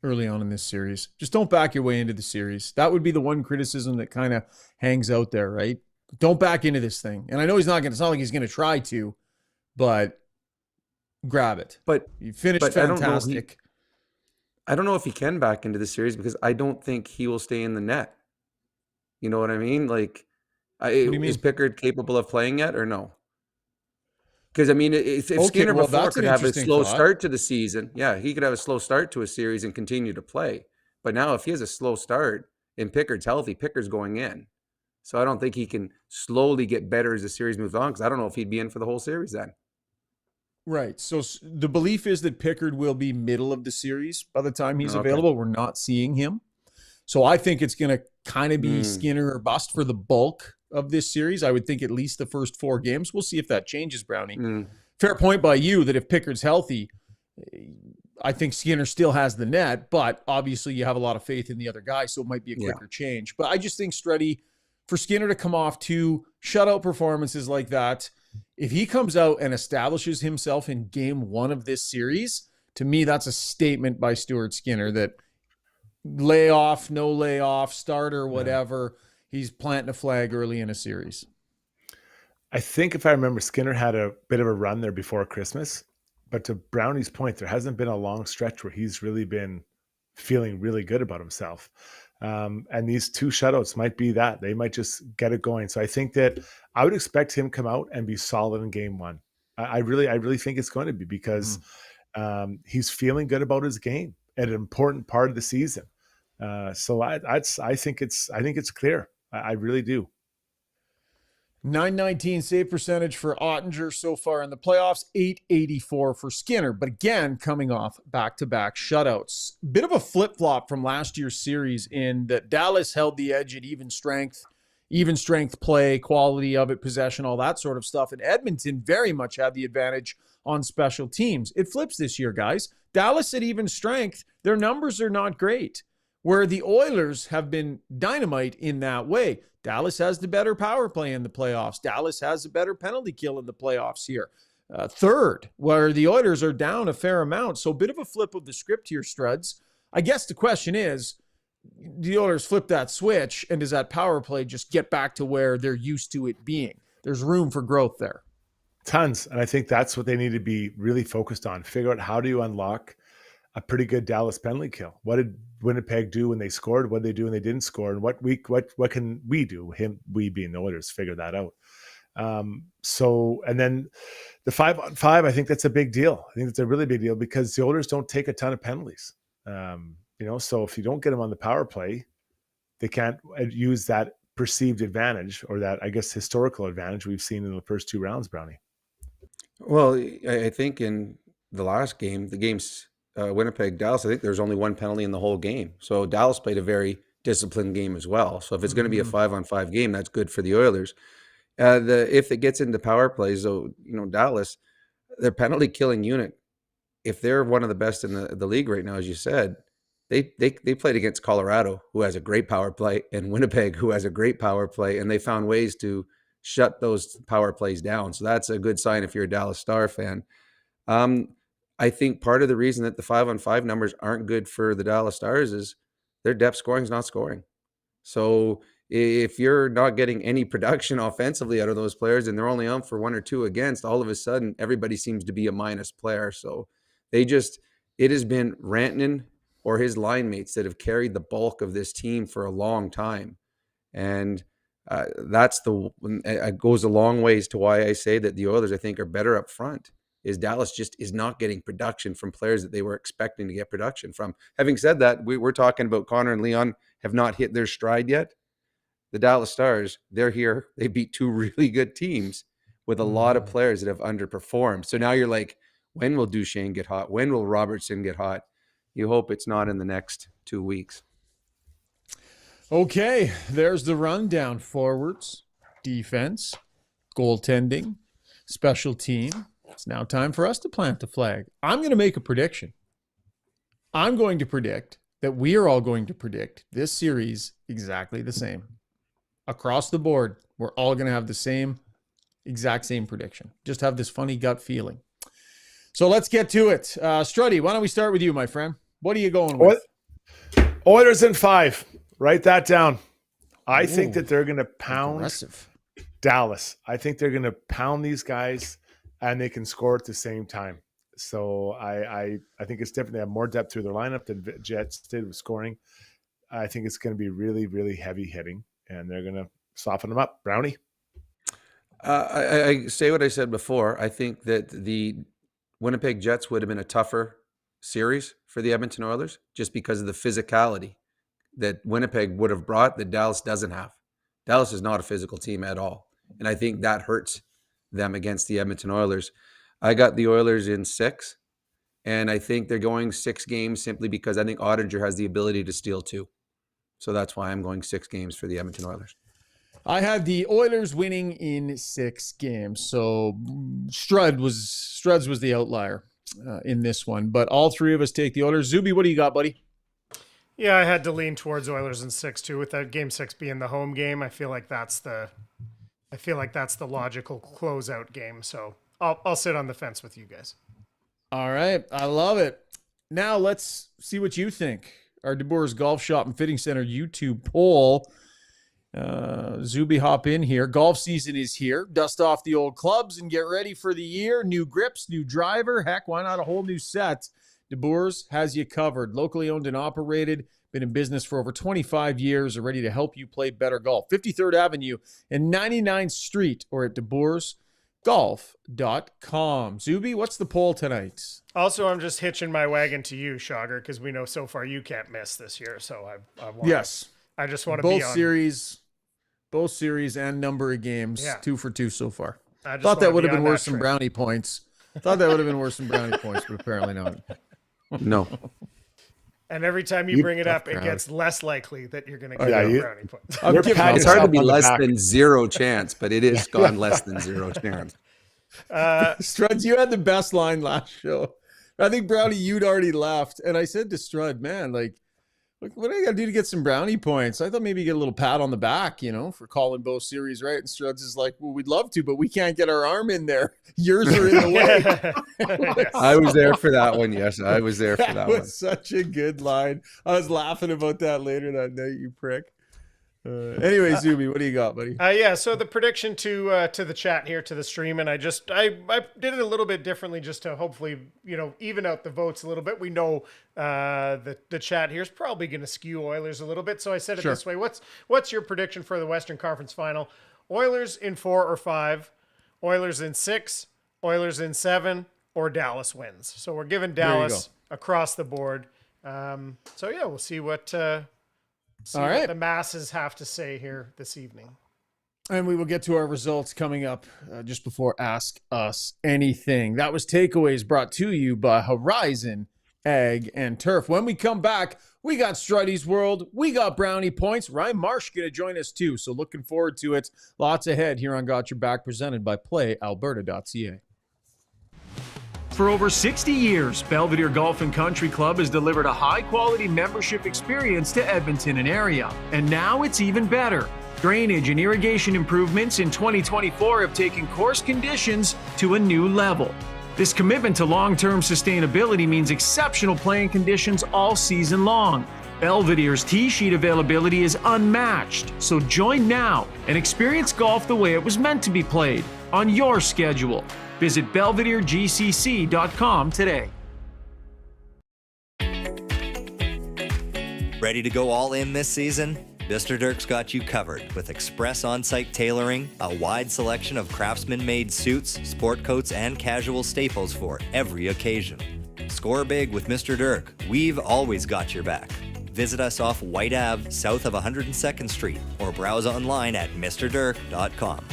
early on in this series. Just don't back your way into the series. That would be the one criticism that kind of hangs out there, right? Don't back into this thing. And I know it's not like he's going to try to, but grab it. But you finished but fantastic. I don't know if he can back into the series because I don't think he will stay in the net. You know what I mean? Like, What do you mean? is Pickard capable of playing yet or no? Because, I mean, if Okay, Skinner well, before that's could an have a interesting slow thought. start to the season, yeah, he could have a slow start to a series and continue to play. But now if he has a slow start and Pickard's healthy, Pickard's going in. So I don't think he can slowly get better as the series moves on because I don't know if he'd be in for the whole series then. Right. So the belief is that Pickard will be middle of the series by the time he's Okay. available. We're not seeing him. So I think it's going to kind of be Skinner or bust for the bulk of this series. I would think at least the first 4 games. We'll see if that changes, Brownie. Fair point by you that if Pickard's healthy, I think Skinner still has the net, but obviously you have a lot of faith in the other guy, so it might be a quicker change. But I just think Struddy, for Skinner to come off 2 shutout performances like that, if he comes out and establishes himself in game 1 of this series, to me, that's a statement by Stuart Skinner that layoff, no layoff, starter, whatever, he's planting a flag early in a series. I think if I remember, Skinner had a bit of a run there before Christmas. But to Brownie's point, there hasn't been a long stretch where he's really been feeling really good about himself. And these 2 shutouts might be that. They might just get it going. So I think that I would expect him to come out and be solid in game 1. I really think it's going to be because he's feeling good about his game at an important part of the season. So I think it's clear. I really do. .919 save percentage for Ottinger so far in the playoffs, .884 for Skinner. But again, coming off back-to-back shutouts. Bit of a flip-flop from last year's series in that Dallas held the edge at even strength play, quality of it, possession, all that sort of stuff. And Edmonton very much had the advantage on special teams. It flips this year, guys. Dallas at even strength, their numbers are not great. Where the Oilers have been dynamite in that way. Dallas has the better power play in the playoffs. Dallas has a better penalty kill in the playoffs here. Third, where the Oilers are down a fair amount. So a bit of a flip of the script here, Struds. I guess the question is, do the Oilers flip that switch, and does that power play just get back to where they're used to it being? There's room for growth there. Tons. And I think that's what they need to be really focused on. Figure out how do you unlock a pretty good Dallas penalty kill. What did Winnipeg do when they scored? What did they do when they didn't score? And what can we do? We being the Oilers, figure that out. And then the 5-on-5, I think that's a big deal. I think it's a really big deal because the Oilers don't take a ton of penalties. So if you don't get them on the power play, they can't use that perceived advantage or that, I guess, historical advantage we've seen in the first 2 rounds, Brownie. Well, I think in the last game, the game's Winnipeg, Dallas, I think there's only 1 penalty in the whole game. So Dallas played a very disciplined game as well. So if it's going to be a 5-on-5 game, that's good for the Oilers. If it gets into power plays, though, Dallas, their penalty killing unit, if they're one of the best in the league right now, as you said, They played against Colorado, who has a great power play, and Winnipeg, who has a great power play, and they found ways to shut those power plays down. So that's a good sign if you're a Dallas Star fan. I think part of the reason that the 5-on-5 numbers aren't good for the Dallas Stars is their depth scoring is not scoring. So if you're not getting any production offensively out of those players and they're only on for 1 or 2 against, all of a sudden everybody seems to be a minus player. So it has been Rantanen or his line mates that have carried the bulk of this team for a long time. And it goes a long ways to why I say that the Oilers, I think, are better up front. Is Dallas just is not getting production from players that they were expecting to get production from. Having said that, we're talking about Connor and Leon have not hit their stride yet. The Dallas Stars, they're here. They beat 2 really good teams with a lot of players that have underperformed. So now you're like, when will Duchesne get hot? When will Robertson get hot? You hope it's not in the next 2 weeks. Okay, there's the rundown. Forwards, defense, goaltending, special team. It's now time for us to plant the flag. I'm going to make a prediction. I'm going to predict that we are all going to predict this series exactly the same. Across the board, we're all going to have the exact same prediction. Just have this funny gut feeling. So let's get to it. Struddy, why don't we start with you, my friend? What are you going with? Oilers in 5. Write that down. I think that they're going to pound Dallas. I think they're going to pound these guys, and they can score at the same time. So I think it's different. They have more depth through their lineup than Jets did with scoring. I think it's going to be really, really heavy hitting, and they're going to soften them up. Brownie? I say what I said before. I think that the Winnipeg Jets would have been a tougher series for the Edmonton Oilers just because of the physicality that Winnipeg would have brought that Dallas doesn't have. Dallas is not a physical team at all. And I think that hurts them against the Edmonton Oilers. I got the Oilers in 6, and I think they're going 6 games simply because I think Ottinger has the ability to steal 2. So that's why I'm going 6 games for the Edmonton Oilers. I had the Oilers winning in 6 games. So Struds was the outlier in this one. But all 3 of us take the Oilers. Zuby, what do you got, buddy? Yeah, I had to lean towards Oilers in 6 too. With that game 6 being the home game, I feel like that's the logical closeout game. So I'll sit on the fence with you guys. All right, I love it. Now let's see what you think. Our DeBoer's Golf Shop and Fitting Center YouTube poll. Zuby, hop in here. Golf season is here. Dust off the old clubs and get ready for the year. New grips, new driver. Heck, why not a whole new set? DeBoer's has you covered. Locally owned and operated. Been in business for over 25 years. Are ready to help you play better golf. 53rd Avenue and 99th Street, or at DeBoersGolf.com. Zuby, what's the poll tonight? Also, I'm just hitching my wagon to you, Shaugger, because we know so far you can't miss this year. So I just want to be on both series and number of games. Yeah. 2 for 2 so far. I thought that would have been worse than brownie points. But apparently not. No. And every time you bring it up, it gets less likely that you're going to get brownie points. It's hard to be less than 0 chance, but it is gone less than 0 chance. Struds, you had the best line last show. I think, Brownie, you'd already left. And I said to Strud, man, like, what do I got to do to get some brownie points? I thought maybe you get a little pat on the back, for calling both series right. And Struds is like, well, we'd love to, but we can't get our arm in there. Yours are in the way. I was there for that one. Yes, I was there for that one. That was such a good line. I was laughing about that later that night, you prick. Anyway, Zuby, what do you got, buddy? So the prediction to the chat here, to the stream, and I did it a little bit differently just to hopefully, even out the votes a little bit. We know the chat here is probably going to skew Oilers a little bit, so I said it this way. What's your prediction for the Western Conference Final? Oilers in 4 or 5, Oilers in 6, Oilers in 7, or Dallas wins. So we're giving Dallas across the board. We'll see what... what the masses have to say here this evening. And we will get to our results coming up just before Ask Us Anything. That was Takeaways brought to you by Horizon Ag and Turf. When we come back, we got Struddy's World. We got brownie points. Ryan Marsh going to join us too. So looking forward to it. Lots ahead here on Got Your Back, presented by PlayAlberta.ca. For over 60 years, Belvedere Golf and Country Club has delivered a high-quality membership experience to Edmonton and area. And now it's even better. Drainage and irrigation improvements in 2024 have taken course conditions to a new level. This commitment to long-term sustainability means exceptional playing conditions all season long. Belvedere's tee sheet availability is unmatched, so join now and experience golf the way it was meant to be played, on your schedule. Visit belvederegcc.com today. Ready to go all in this season? Mr. Dirk's got you covered with express on-site tailoring, a wide selection of craftsman-made suits, sport coats, and casual staples for every occasion. Score big with Mr. Dirk. We've always got your back. Visit us off White Ave, south of 102nd Street, or browse online at mrdirk.com.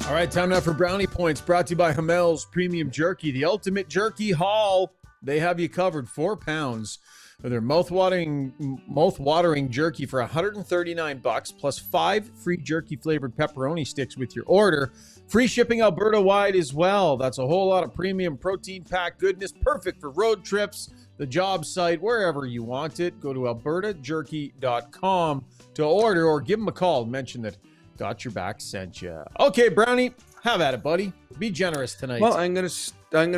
All right, time now for Brownie Points, brought to you by Hamel's Premium Jerky, the ultimate jerky haul. They have you covered. 4 pounds of their mouth-watering jerky for $139, plus 5 free jerky-flavored pepperoni sticks with your order. Free shipping Alberta-wide as well. That's a whole lot of premium protein-packed goodness, perfect for road trips, the job site, wherever you want it. Go to albertajerky.com to order, or give them a call. Mention that Got Your Back sent you. Okay, Brownie, have at it, buddy. Be generous tonight. Well, I'm gonna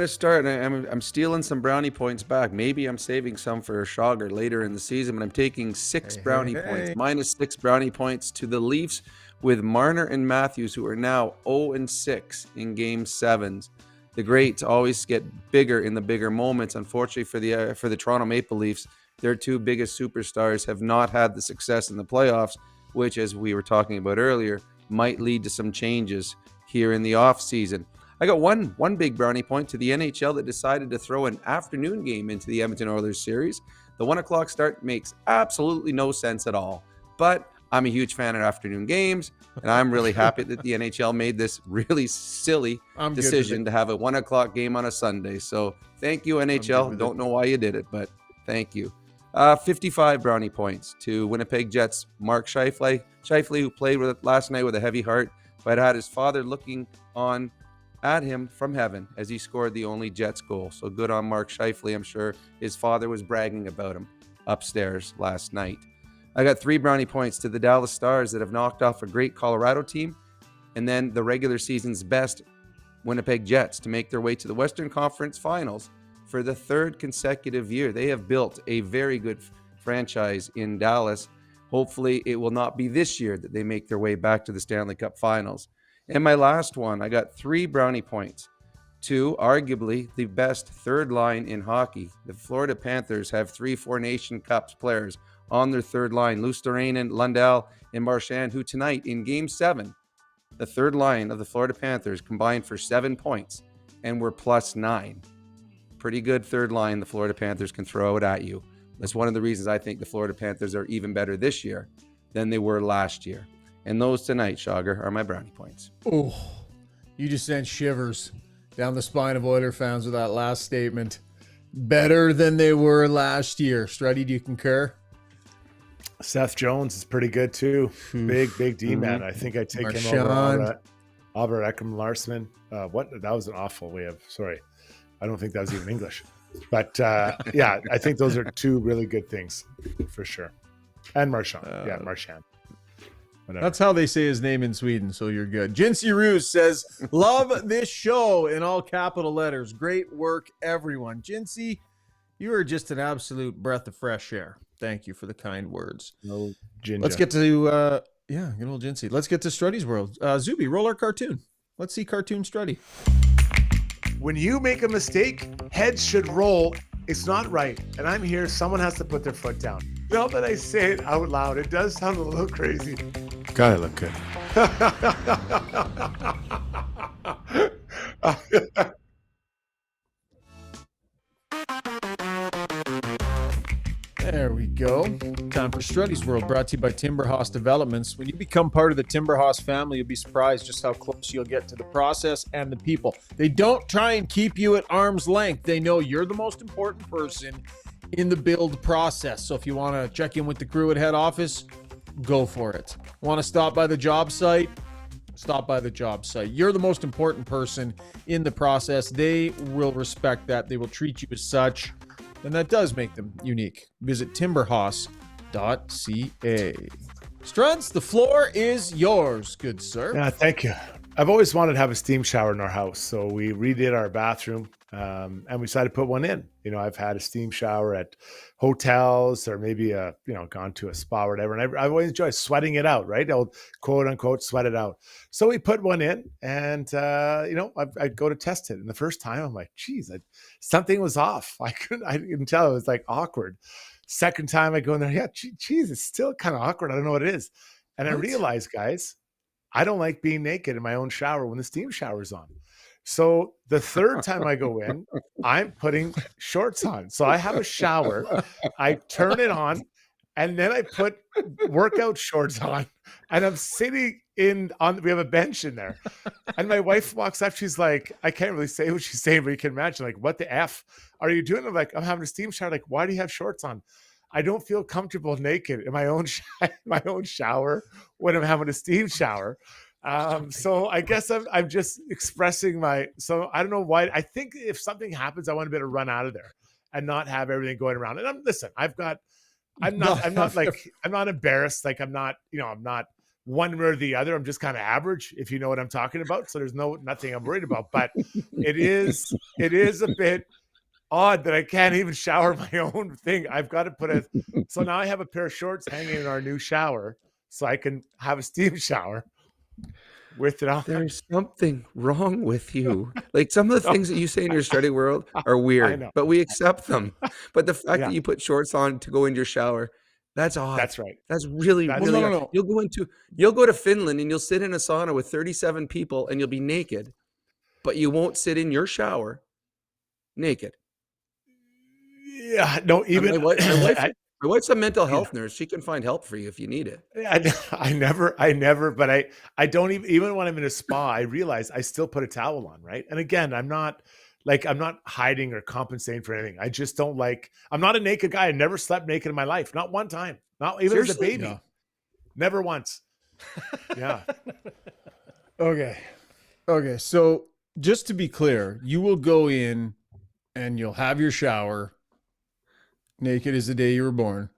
start. I'm stealing some brownie points back. Maybe I'm saving some for Shaugger later in the season, but I'm taking 6 brownie points, minus 6 brownie points to the Leafs with Marner and Matthews, who are now 0-6 in Game 7s. The greats always get bigger in the bigger moments. Unfortunately for the Toronto Maple Leafs, their 2 biggest superstars have not had the success in the playoffs, which, as we were talking about earlier, might lead to some changes here in the off season. I got one big brownie point to the NHL that decided to throw an afternoon game into the Edmonton Oilers series. The 1 o'clock start makes absolutely no sense at all, but I'm a huge fan of afternoon games, and I'm really happy that the NHL made this really silly decision to have a 1 o'clock game on a Sunday. So thank you, NHL. Don't know why you did it, but thank you. 55 brownie points to Winnipeg Jets' Mark Scheifele, who played last night with a heavy heart, but had his father looking on at him from heaven as he scored the only Jets goal. So good on Mark Scheifele. I'm sure his father was bragging about him upstairs last night. I got 3 brownie points to the Dallas Stars that have knocked off a great Colorado team, and then the regular season's best Winnipeg Jets to make their way to the Western Conference Finals for the 3rd consecutive year. They have built a very good franchise in Dallas. Hopefully it will not be this year that they make their way back to the Stanley Cup Finals. And my last one, I got 3 brownie points to arguably the best third line in hockey. The Florida Panthers have 3 Four Nation Cups players on their third line, Luostarinen, Lundell, and Marchand, who tonight in Game 7, the third line of the Florida Panthers combined for 7 points and were plus 9. Pretty good third line the Florida Panthers can throw it at you. That's one of the reasons I think the Florida Panthers are even better this year than they were last year. And those tonight, Shaugger, are my brownie points. Oh, you just sent shivers down the spine of Oiler fans with that last statement. Better than they were last year. Struddy, do you concur? Seth Jones is pretty good too. Big D man. I think I take him over Albert Ekholm What? That was an awful way of. Sorry, I don't think that was even English. But yeah, I think those are 2 really good things for sure. And Marchand, Marchand. Whatever. That's how they say his name in Sweden, so you're good. Jinsey Roos says, love this show in all capital letters. Great work, everyone. Jinsey, you are just an absolute breath of fresh air. Thank you for the kind words. No ginger. Let's get to, good old Jinsey. Let's get to Struddy's world. Zuby, roll our cartoon. Let's see Cartoon Struddy. When you make a mistake, heads should roll. It's not right. And I'm here. Someone has to put their foot down. Now that I say it out loud, it does sound a little crazy. Gotta look good. There we go. Time for Struddy's World, brought to you by Timberhouse Developments. When you become part of the Timberhouse family, you'll be surprised just how close you'll get to the process and the people. They don't try and keep you at arm's length. They know you're the most important person in the build process. So if you want to check in with the crew at head office, go for it. Want to stop by the job site? Stop by the job site. You're the most important person in the process. They will respect that. They will treat you as such. And that does make them unique. Visit timberhouse.ca. Struds, the floor is yours, good sir. Yeah, thank you. I've always wanted to have a steam shower in our house, so we redid our bathroom, and we decided to put one in. You know, I've had a steam shower at hotels or maybe gone to a spa or whatever, and I always enjoy sweating it out, right? I'll quote unquote sweat it out. So we put one in, and I go to test it, and the first time I'm like, geez, something was off. I couldn't tell. It was like awkward. Second time I go in there, yeah, geez, it's still kind of awkward. I don't know what it is, and I realized, guys, I don't like being naked in my own shower when the steam shower's on. So the third time I go in, I'm putting shorts on. So I have a shower, I turn it on, and then I put workout shorts on, and I'm sitting we have a bench in there. And my wife walks up, she's like, I can't really say what she's saying, but you can imagine, like, what the F are you doing? I'm like, I'm having a steam shower. Like, why do you have shorts on? I don't feel comfortable naked in my own shower when I'm having a steam shower. So I guess I'm just expressing so I don't know why. I think if something happens, I want to be able to run out of there and not have everything going around. And I'm not embarrassed. Like I'm not one way or the other. I'm just kind of average, if you know what I'm talking about. So there's nothing I'm worried about, but it is a bit odd that I can't even shower my own thing. I've got to so now I have a pair of shorts hanging in our new shower so I can have a steam shower with it on. There's something wrong with you. Like some of the things that you say in your study world are weird, but we accept them. But the fact that you put shorts on to go into your shower, that's odd. That's right. That's really odd. No. You'll go to Finland and you'll sit in a sauna with 37 people and you'll be naked, but you won't sit in your shower naked. Yeah, no, even my wife's a mental health nurse. She can find help for you if you need it. I never, but I don't even when I'm in a spa, I realize I still put a towel on, right? And again, I'm not hiding or compensating for anything. I just don't I'm not a naked guy. I never slept naked in my life. Not one time. Not even as a baby. No. Never once. Yeah. Okay. So just to be clear, you will go in and you'll have your shower naked as the day you were born.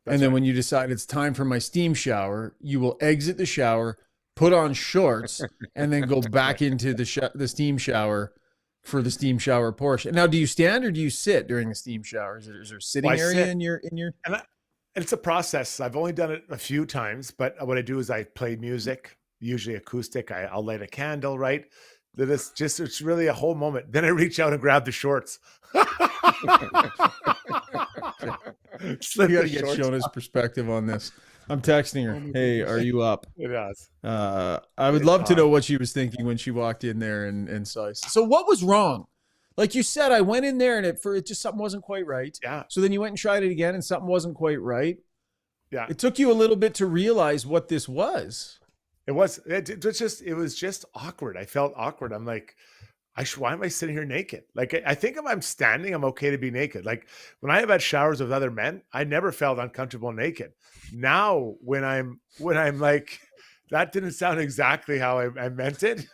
And then when you decide it's time for my steam shower, you will exit the shower, put on shorts, and then go back into the steam shower for the steam shower portion. Now, do you stand or do you sit during the steam shower? Is there a sitting area in your? And it's a process. I've only done it a few times, but what I do is I play music, usually acoustic. I'll light a candle, right? It's really a whole moment. Then I reach out and grab the shorts. You got to get Shona's perspective on this. I'm texting her. Hey, are you up? It is. I would love to know what she was thinking when she walked in there and saw us. So what was wrong? Like you said, I went in there and it just something wasn't quite right. Yeah. So then you went and tried it again and something wasn't quite right. Yeah. It took you a little bit to realize what this was. It was just awkward. I felt awkward. I'm like, why am I sitting here naked? Like, I think if I'm standing, I'm okay to be naked. Like when I have had showers with other men, I never felt uncomfortable naked. Now, when I'm like, that didn't sound exactly how I meant it.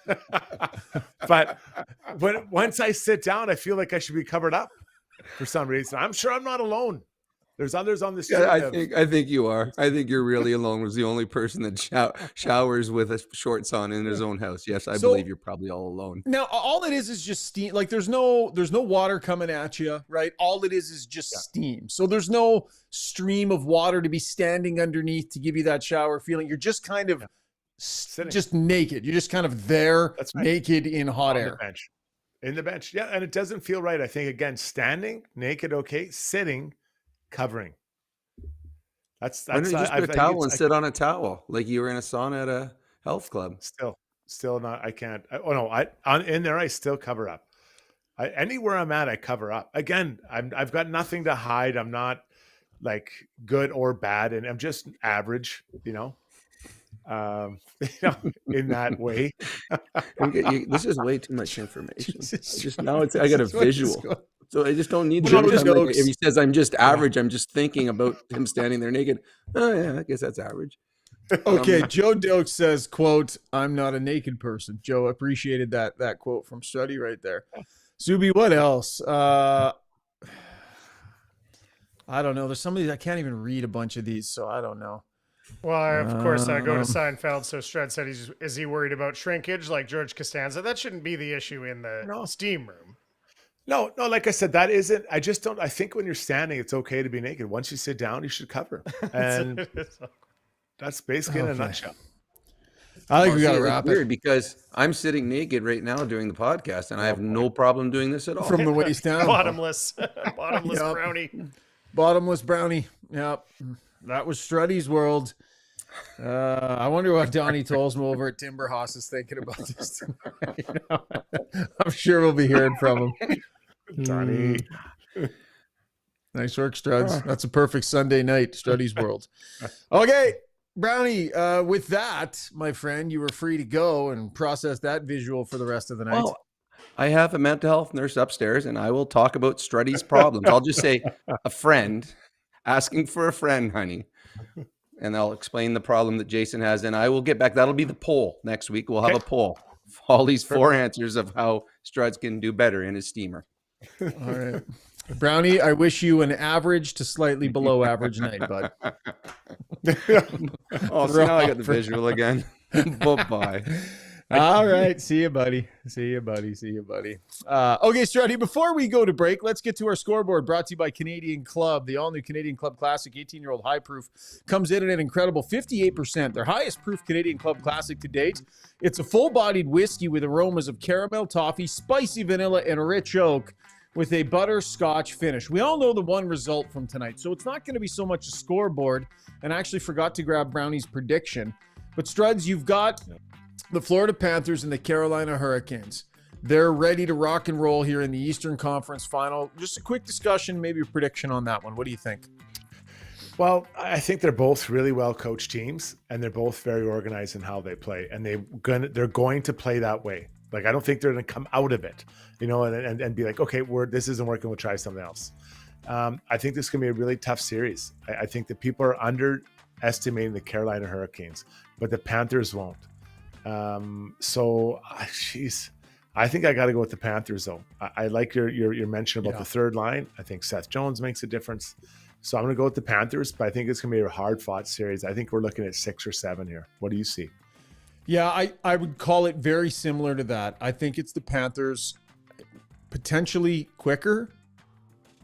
But once I sit down, I feel like I should be covered up for some reason. I'm sure I'm not alone. There's others on the street. Yeah, I think you are. I think you're really alone. Was the only person that showers with a shorts on in his own house. Yes, I believe you're probably all alone. Now, all it is just steam. Like there's no water coming at you, right? All it is just steam. So there's no stream of water to be standing underneath to give you that shower feeling. You're just kind of just naked. You're just kind of there, naked in hot air. In the bench. Yeah, and it doesn't feel right. I think, again, standing, naked, okay. Sitting, covering. That's Why don't you just put a towel and sit on a towel like you were in a sauna at a health club? Still not. I can't. In there I still cover up. Anywhere I'm at, I cover up. Again, I've got nothing to hide. I'm not like good or bad, and I'm just average. In that way. This is way too much information. I got a visual. So I just don't need Joe to. jokes. If he says I'm just average, I'm just thinking about him standing there naked. Oh yeah, I guess that's average. Okay, Joe Doak says, quote, I'm not a naked person. Joe appreciated that quote from Struddy right there. Zuby, what else? I don't know. There's some of these, I can't even read a bunch of these, so I don't know. Well, of course, I go to Seinfeld. So Strud said, is he worried about shrinkage like George Costanza? That shouldn't be the issue in the steam room. No, like I said, that isn't. I just don't. I think when you're standing, it's okay to be naked. Once you sit down, you should cover. And that's basically in a nutshell. I think we got to It's wrap weird it because I'm sitting naked right now doing the podcast, and I have no problem doing this at all. from the waist down. Bottomless Yep. brownie. Bottomless brownie. Yep. That was Struddy's world. I wonder what Donnie Tolsma over at Timber House is thinking about this tonight. I'm sure we'll be hearing from him. Donnie. Nice work, Struds. That's a perfect Sunday night, Struddy's world. Okay, Brownie, with that, my friend, you were free to go and process that visual for the rest of the night. Well, I have a mental health nurse upstairs, and I will talk about Struddy's problems. I'll just say a friend asking for a friend, honey. And I'll explain the problem that Jason has, and I will get back. That'll be the poll next week. We'll have a poll. All these 4 answers of how Struds can do better in his steamer. All right. Brownie, I wish you an average to slightly below average night, bud. Oh, so now I got the visual again. Bye-bye. All right. See you, buddy. See you, buddy. Okay, Struddy, before we go to break, let's get to our scoreboard brought to you by Canadian Club. The all-new Canadian Club Classic 18-year-old high proof comes in at an incredible 58%, their highest proof Canadian Club Classic to date. It's a full-bodied whiskey with aromas of caramel, toffee, spicy vanilla, and rich oak with a butterscotch finish. We all know the one result from tonight, so it's not going to be so much a scoreboard, and I actually forgot to grab Brownie's prediction. But Struds, you've got the Florida Panthers and the Carolina Hurricanes. They're ready to rock and roll here in the Eastern Conference Final. Just a quick discussion, maybe a prediction on that one. What do you think? Well, I think they're both really well-coached teams, and they're both very organized in how they play, and they're going to play that way. Like, I don't think they're going to come out of it, and be like, okay, this isn't working, we'll try something else. I think this is going to be a really tough series. I think that people are underestimating the Carolina Hurricanes, but the Panthers won't. I think I got to go with the Panthers, though. I like your mention about the third line. I think Seth Jones makes a difference. So I'm going to go with the Panthers, but I think it's going to be a hard-fought series. I think we're looking at 6 or 7 here. What do you see? Yeah, I would call it very similar to that. I think it's the Panthers, potentially quicker.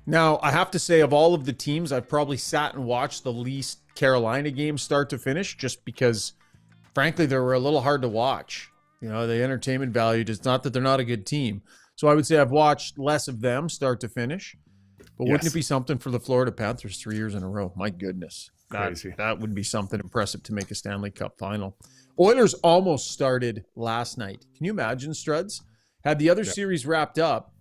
Now, I have to say, of all of the teams, I've probably sat and watched the least Carolina games start to finish, just because, frankly, they were a little hard to watch. The entertainment value, it's not that they're not a good team. So I would say I've watched less of them start to finish. But wouldn't it be something for the Florida Panthers 3 years in a row? My goodness. Crazy. That would be something impressive to make a Stanley Cup final. Oilers almost started last night. Can you imagine, Struds? Had the other series wrapped up,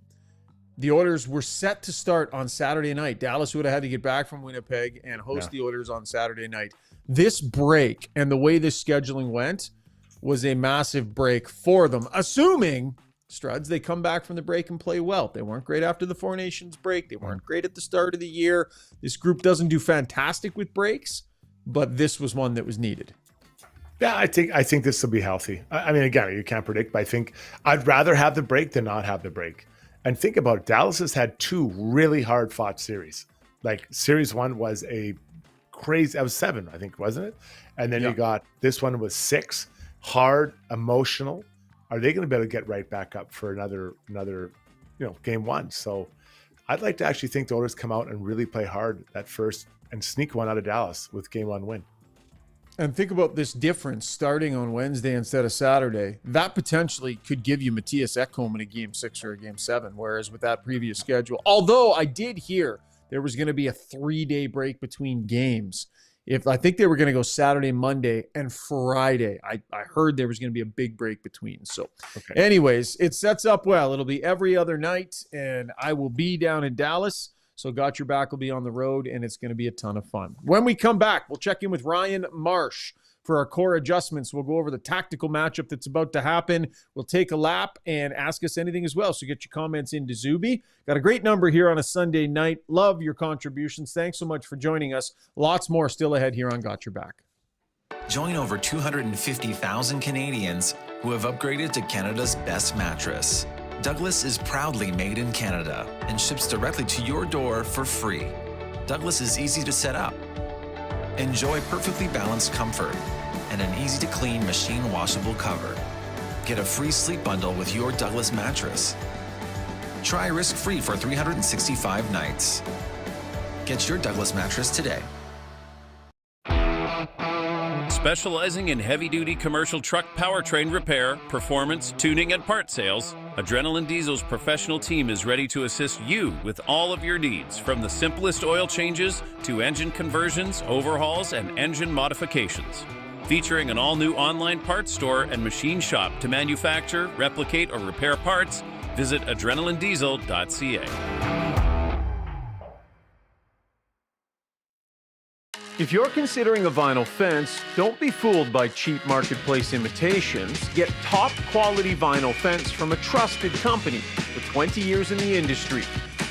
the Oilers were set to start on Saturday night. Dallas would have had to get back from Winnipeg and host the Oilers on Saturday night. This break and the way this scheduling went was a massive break for them, assuming, Struds, they come back from the break and play well. They weren't great after the Four Nations break. They weren't great at the start of the year. This group doesn't do fantastic with breaks, but this was one that was needed. Yeah, I think this will be healthy. I mean, again, you can't predict, but I think I'd rather have the break than not have the break. And think about it. Dallas has had 2 really hard-fought series. Like, series 1 was a crazy, that was 7, I think, wasn't it? And then you got, this one was 6, hard, emotional. Are they going to be able to get right back up for another game 1? So I'd like to actually think the Oilers come out and really play hard at first and sneak one out of Dallas with game 1 win. And think about this difference starting on Wednesday instead of Saturday. That potentially could give you Matthias Ekholm in a game 6 or a game 7, whereas with that previous schedule, although I did hear there was going to be a 3-day break between games. I think they were going to go Saturday, Monday, and Friday. I heard there was going to be a big break between. So anyways, it sets up well. It'll be every other night, and I will be down in Dallas. So Got Your Back will be on the road, and it's going to be a ton of fun. When we come back, we'll check in with Ryan Marsh for our core adjustments. We'll go over the tactical matchup that's about to happen. We'll take a lap and ask us anything as well. So get your comments into Zuby. Got a great number here on a Sunday night. Love your contributions. Thanks so much for joining us. Lots more still ahead here on Got Your Back. Join over 250,000 Canadians who have upgraded to Canada's best mattress. Douglas is proudly made in Canada and ships directly to your door for free. Douglas is easy to set up. Enjoy perfectly balanced comfort and an easy-to-clean machine washable cover. Get a free sleep bundle with your Douglas mattress. Try risk-free for 365 nights. Get your Douglas mattress today. Specializing in heavy-duty commercial truck powertrain repair, performance, tuning, and part sales, Adrenaline Diesel's professional team is ready to assist you with all of your needs, from the simplest oil changes to engine conversions, overhauls, and engine modifications. Featuring an all-new online parts store and machine shop to manufacture, replicate, or repair parts, visit adrenalinediesel.ca. If you're considering a vinyl fence, don't be fooled by cheap marketplace imitations. Get top quality vinyl fence from a trusted company with 20 years in the industry.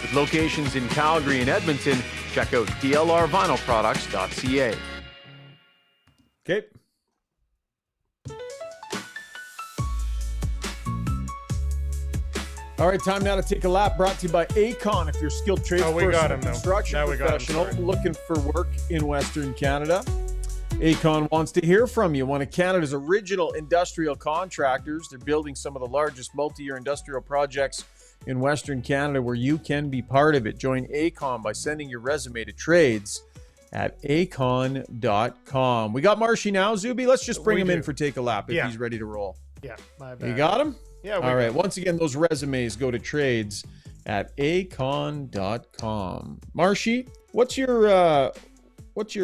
With locations in Calgary and Edmonton, check out dlrvinylproducts.ca. Okay. All right, time now to take a lap. Brought to you by Ekholm. If you're a skilled tradesperson, construction professional looking for work in Western Canada, Ekholm wants to hear from you. One of Canada's original industrial contractors. They're building some of the largest multi-year industrial projects in Western Canada where you can be part of it. Join Ekholm by sending your resume to trades at ekholm.com. We got Marshy now, Zuby. Let's just bring him in for Take a Lap if he's ready to roll. Yeah, my bad. You got him? Yeah. All right. Once again, those resumes go to trades at ekholm.com. Marshy, what's your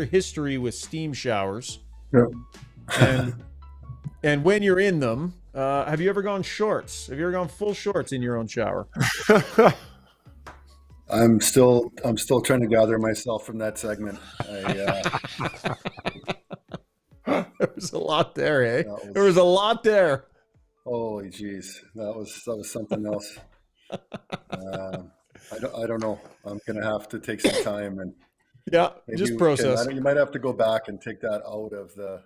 history with steam showers? Yeah. And when you're in them, have you ever gone shorts? Have you ever gone full shorts in your own shower? I'm still trying to gather myself from that segment. There was a lot there, eh? There was a lot there. Holy jeez, that was something else. I don't know. I'm gonna have to take some time and just process. You might have to go back and take that out of the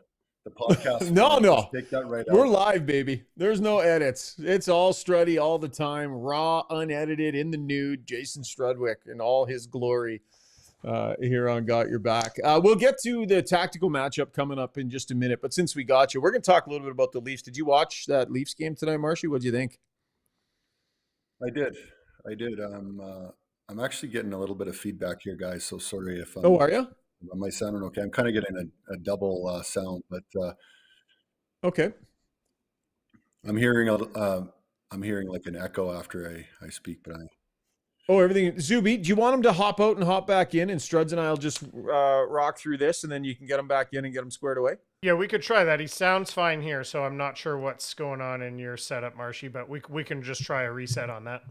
podcast. No, take that right out. We're live, baby. There's no edits. It's all Struddy all the time, raw, unedited, in the nude. Jason Strudwick in all his glory. Here on Got Your Back. We'll get to the tactical matchup coming up in just a minute, but since we got you, we're going to talk a little bit about the Leafs. Did you watch that Leafs game tonight, Marshy? What do you think? I did. I'm actually getting a little bit of feedback here, guys, so sorry if are you? Am I sounding okay? I'm kind of getting a double sound, but okay. I'm hearing like an echo after I speak, but everything. Zuby, do you want him to hop out and hop back in, and Struds and I'll just rock through this, and then you can get him back in and get him squared away? Yeah, we could try that. He sounds fine here, so I'm not sure what's going on in your setup, Marshy, but we can just try a reset on that.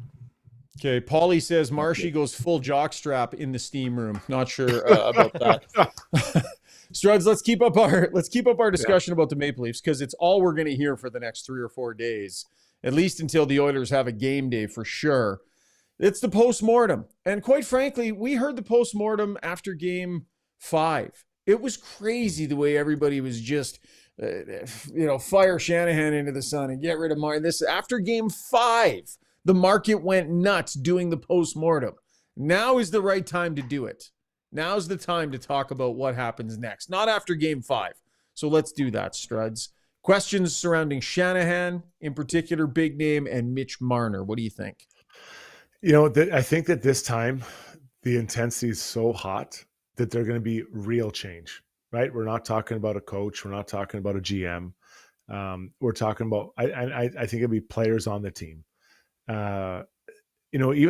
Okay, Paulie says Marshy goes full jockstrap in the steam room. Not sure about that. Struds, let's keep up our discussion about the Maple Leafs, because it's all we're going to hear for the next 3 or 4 days, at least until the Oilers have a game day for sure. It's the postmortem. And quite frankly, we heard the postmortem after game 5. It was crazy the way everybody was just, fire Shanahan into the sun and get rid of Martin. This after game 5, the market went nuts doing the postmortem. Now is the right time to do it. Now's the time to talk about what happens next, not after game 5. So let's do that, Struds. Questions surrounding Shanahan, in particular, big name, and Mitch Marner. What do you think? I think that this time the intensity is so hot that they're going to be real change, right? We're not talking about a coach. We're not talking about a GM. We're talking about, I think it'll be players on the team. Even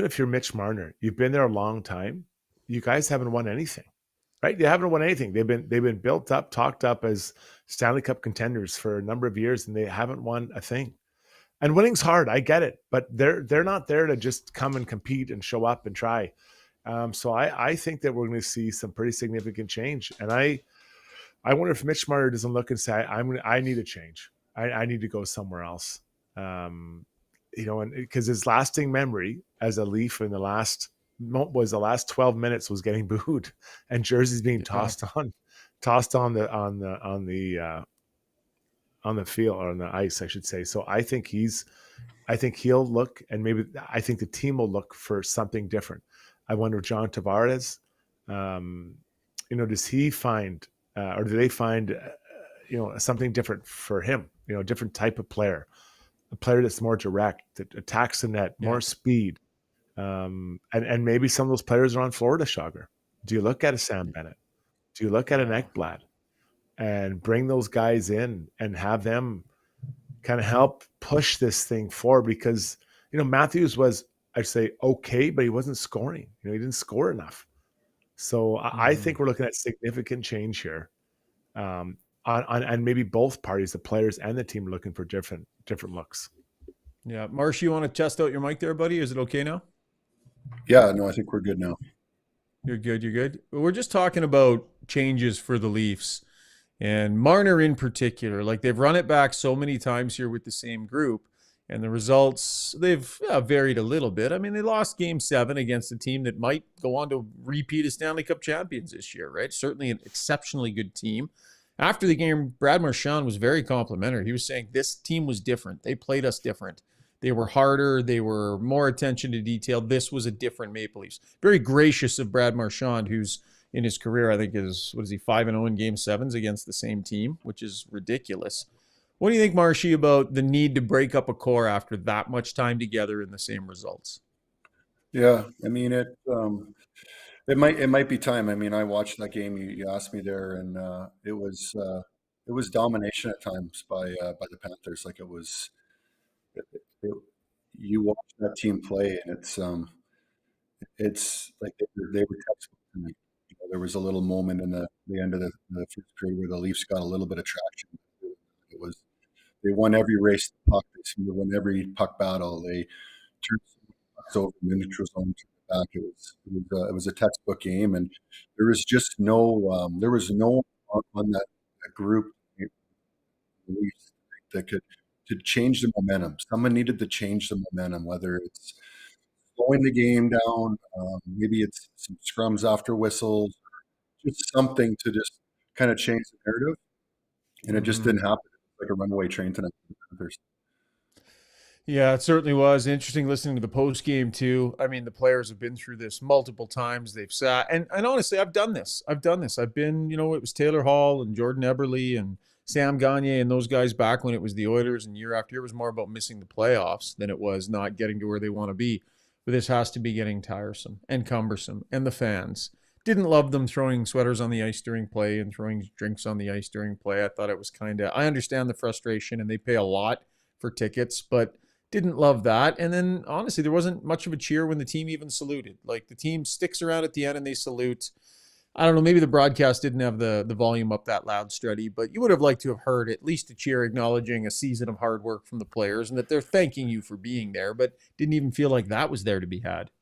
if you're Mitch Marner, you've been there a long time. You guys haven't won anything, right? You haven't won anything. They've been built up, talked up as Stanley Cup contenders for a number of years, and they haven't won a thing. And winning's hard, I get it, but they're not there to just come and compete and show up and try. So I think that we're going to see some pretty significant change. And I wonder if Mitch Marner doesn't look and say, I need a change. I need to go somewhere else. And because his lasting memory as a Leaf in the last 12 minutes was getting booed and jerseys being tossed on the field, or on the ice, I should say. So I think he'll look, and I think the team will look for something different. I wonder if John Tavares, does he find, or do they find, something different for him? A different type of player, a player that's more direct, that attacks the net, more speed. And maybe some of those players are on Florida, Shaugger. Do you look at a Sam Bennett? Do you look at an Ekblad and bring those guys in and have them kind of help push this thing forward? Because, Matthews was, I'd say, okay, but he wasn't scoring. He didn't score enough. So I think we're looking at significant change here. And maybe both parties, the players and the team, are looking for different looks. Yeah. Marsh, you want to test out your mic there, buddy? Is it okay now? Yeah, no, I think we're good now. You're good. We're just talking about changes for the Leafs, and Marner in particular. Like, they've run it back so many times here with the same group, and the results, they've varied a little bit. I mean, they lost Game 7 against a team that might go on to repeat as Stanley Cup champions this year, right? Certainly an exceptionally good team. After the game, Brad Marchand was very complimentary. He was saying this team was different. They played us different. They were harder. They were more attention to detail. This was a different Maple Leafs. Very gracious of Brad Marchand, who's in his career, I think is 5-0 in Game 7s against the same team, which is ridiculous. What do you think, Marshy, about the need to break up a core after that much time together in the same results? Yeah, I mean, it might be time. I mean, I watched that game you asked me there, and it was domination at times by the Panthers. Like, you watch that team play, and it's like they were textbook to me. There was a little moment in the end of the first period where the Leafs got a little bit of traction. They won every race to the puck. They won every puck battle. They turned pucks over in the neutral zone to the back. It was a textbook game, and there was just no on that group, the Leafs, that could to change the momentum. Someone needed to change the momentum, whether it's slowing the game down, maybe it's some scrums after whistles, just something to just kind of change the narrative. And it just didn't happen. It was like a runaway train tonight for the Panthers. Yeah, it certainly was interesting listening to the post game too. I mean, the players have been through this multiple times. They've sat, and honestly, I've done this. I've been, it was Taylor Hall and Jordan Eberle and Sam Gagner and those guys back when it was the Oilers, and year after year it was more about missing the playoffs than it was not getting to where they want to be. But this has to be getting tiresome and cumbersome, and the fans didn't love them throwing sweaters on the ice during play and throwing drinks on the ice during play. I thought it was I understand the frustration, and they pay a lot for tickets, but didn't love that. And then honestly, there wasn't much of a cheer when the team even saluted. Like, the team sticks around at the end and they salute. I don't know, maybe the broadcast didn't have the volume up that loud, Struddy, but you would have liked to have heard at least a cheer acknowledging a season of hard work from the players and that they're thanking you for being there, but didn't even feel like that was there to be had.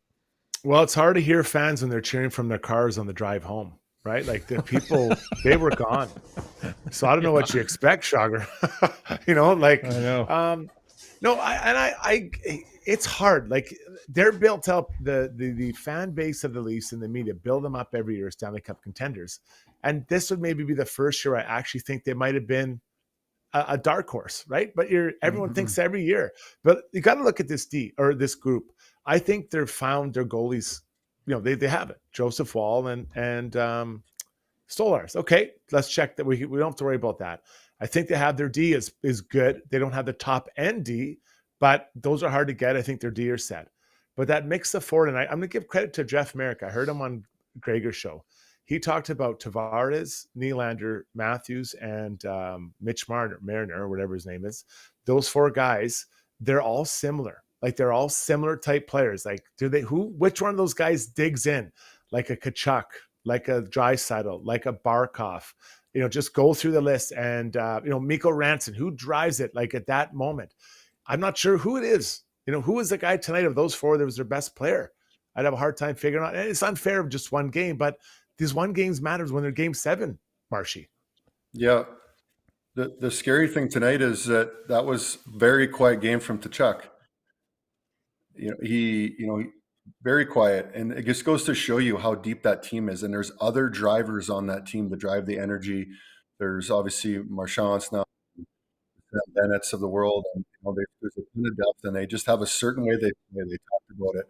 Well, it's hard to hear fans when they're cheering from their cars on the drive home, right? Like, the people, they were gone. So I don't know what you expect, Shaugger. I know. It's hard. Like, they're built up, the fan base of the Leafs and the media build them up every year as Stanley Cup contenders. And this would maybe be the first year I actually think they might have been a dark horse, right? But everyone thinks every year. But you got to look at this group. I think they've found their goalies. They have it. Joseph Wall and Stolarz. Okay, let's check that. We don't have to worry about that. I think they have their D is good. They don't have the top end D, but those are hard to get. I think their D are set. But that mix of four tonight, I'm going to give credit to Jeff Merrick. I heard him on Gregor's show. He talked about Tavares, Nylander, Matthews, and Mitch Marner, or whatever his name is. Those four guys, they're all similar. Like, they're all similar type players. Like, which one of those guys digs in? Like a Kachuk, like a Draisaitl, like a Barkov. Just go through the list, and Mikko Ranson, who drives it like at that moment. I'm not sure who it is. Who is the guy tonight of those four that was their best player? I'd have a hard time figuring out. And it's unfair of just one game, but these one games matters when they're Game 7, Marshy. Yeah. The scary thing tonight is that was very quiet game from Tkachuk. He very quiet, and it just goes to show you how deep that team is. And there's other drivers on that team to drive the energy. There's obviously Marchand's now, Bennett's of the world, and there's a ton of depth, and they just have a certain way they play. They talked about it.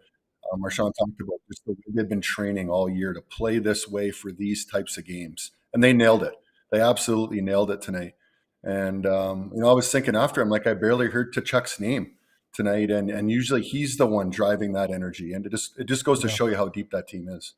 Marchand talked about just the way they've been training all year to play this way for these types of games, and they nailed it. They absolutely nailed it tonight. And I was thinking after, I'm like, I barely heard Tkachuk's name tonight, and usually he's the one driving that energy, and it just goes to show you how deep that team is.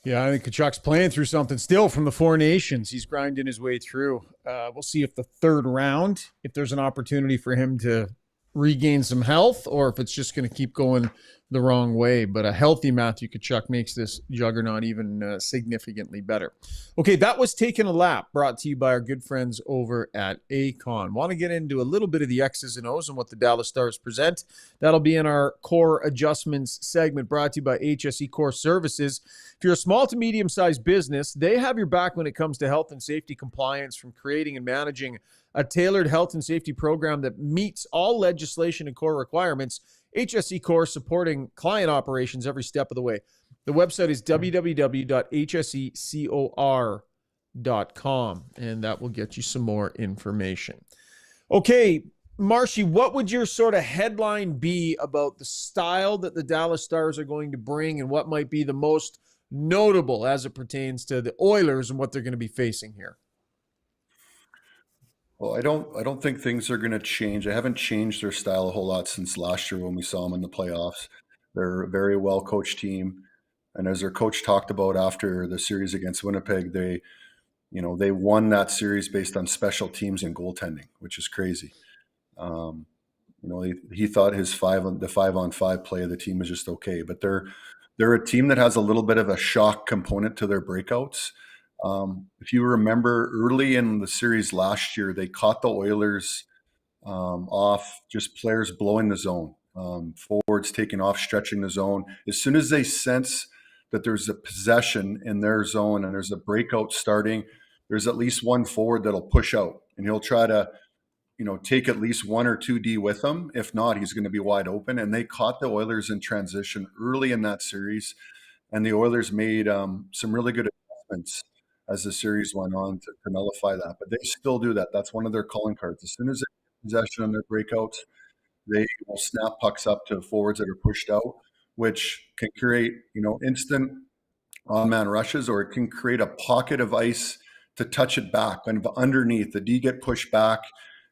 Yeah, I think Kachuk's playing through something still from the Four Nations. He's grinding his way through. We'll see if the third round, if there's an opportunity for him to regain some health, or if it's just going to keep going the wrong way. But a healthy Matthew Tkachuk makes this juggernaut even significantly better. Okay, that was Taking a Lap, brought to you by our good friends over at Ekholm. Want to get into a little bit of the X's and O's and what the Dallas Stars present? That'll be in our Core Adjustments segment, brought to you by HSE Core Services. If you're a small to medium-sized business, they have your back when it comes to health and safety compliance, from creating and managing a tailored health and safety program that meets all legislation and core requirements. HSE Core, supporting client operations every step of the way. The website is www.hsecor.com, and that will get you some more information. Okay, Marshy, what would your sort of headline be about the style that the Dallas Stars are going to bring, and what might be the most notable as it pertains to the Oilers and what they're going to be facing here? Well, I don't think things are going to change. They haven't changed their style a whole lot since last year when we saw them in the playoffs. They're a very well coached team, and as their coach talked about after the series against Winnipeg, they won that series based on special teams and goaltending, which is crazy. He thought the 5-on-5 play of the team was just okay, but they're a team that has a little bit of a shock component to their breakouts. If you remember early in the series last year, they caught the Oilers off just players blowing the zone, forwards taking off, stretching the zone. As soon as they sense that there's a possession in their zone and there's a breakout starting, there's at least one forward that'll push out, and he'll try to take at least 1 or 2 D with him. If not, he's going to be wide open. And they caught the Oilers in transition early in that series, and the Oilers made some really good adjustments as the series went on to nullify that. But they still do that. That's one of their calling cards. As soon as they get possession on their breakouts, they will snap pucks up to forwards that are pushed out, which can create, instant on-man rushes, or it can create a pocket of ice to touch it back. And underneath, the D get pushed back,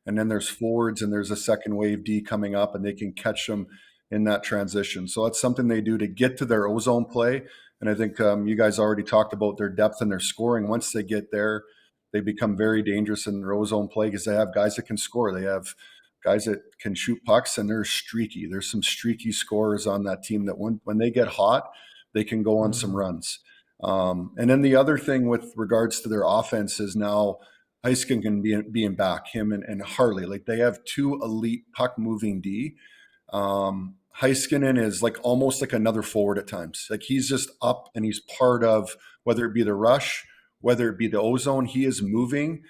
and then there's forwards and there's a second wave D coming up, and they can catch them in that transition. So that's something they do to get to their ozone play. And I think you guys already talked about their depth and their scoring. Once they get there, they become very dangerous in their ozone play because they have guys that can score. They have guys that can shoot pucks, and they're streaky. There's some streaky scorers on that team that when they get hot, they can go on some runs. And then the other thing with regards to their offense is now Heiskanen can be in back, him and Harley. Like, they have 2 elite puck-moving D. Heiskanen is like almost like another forward at times. Like, he's just up and he's part of, whether it be the rush, whether it be the ozone, he is moving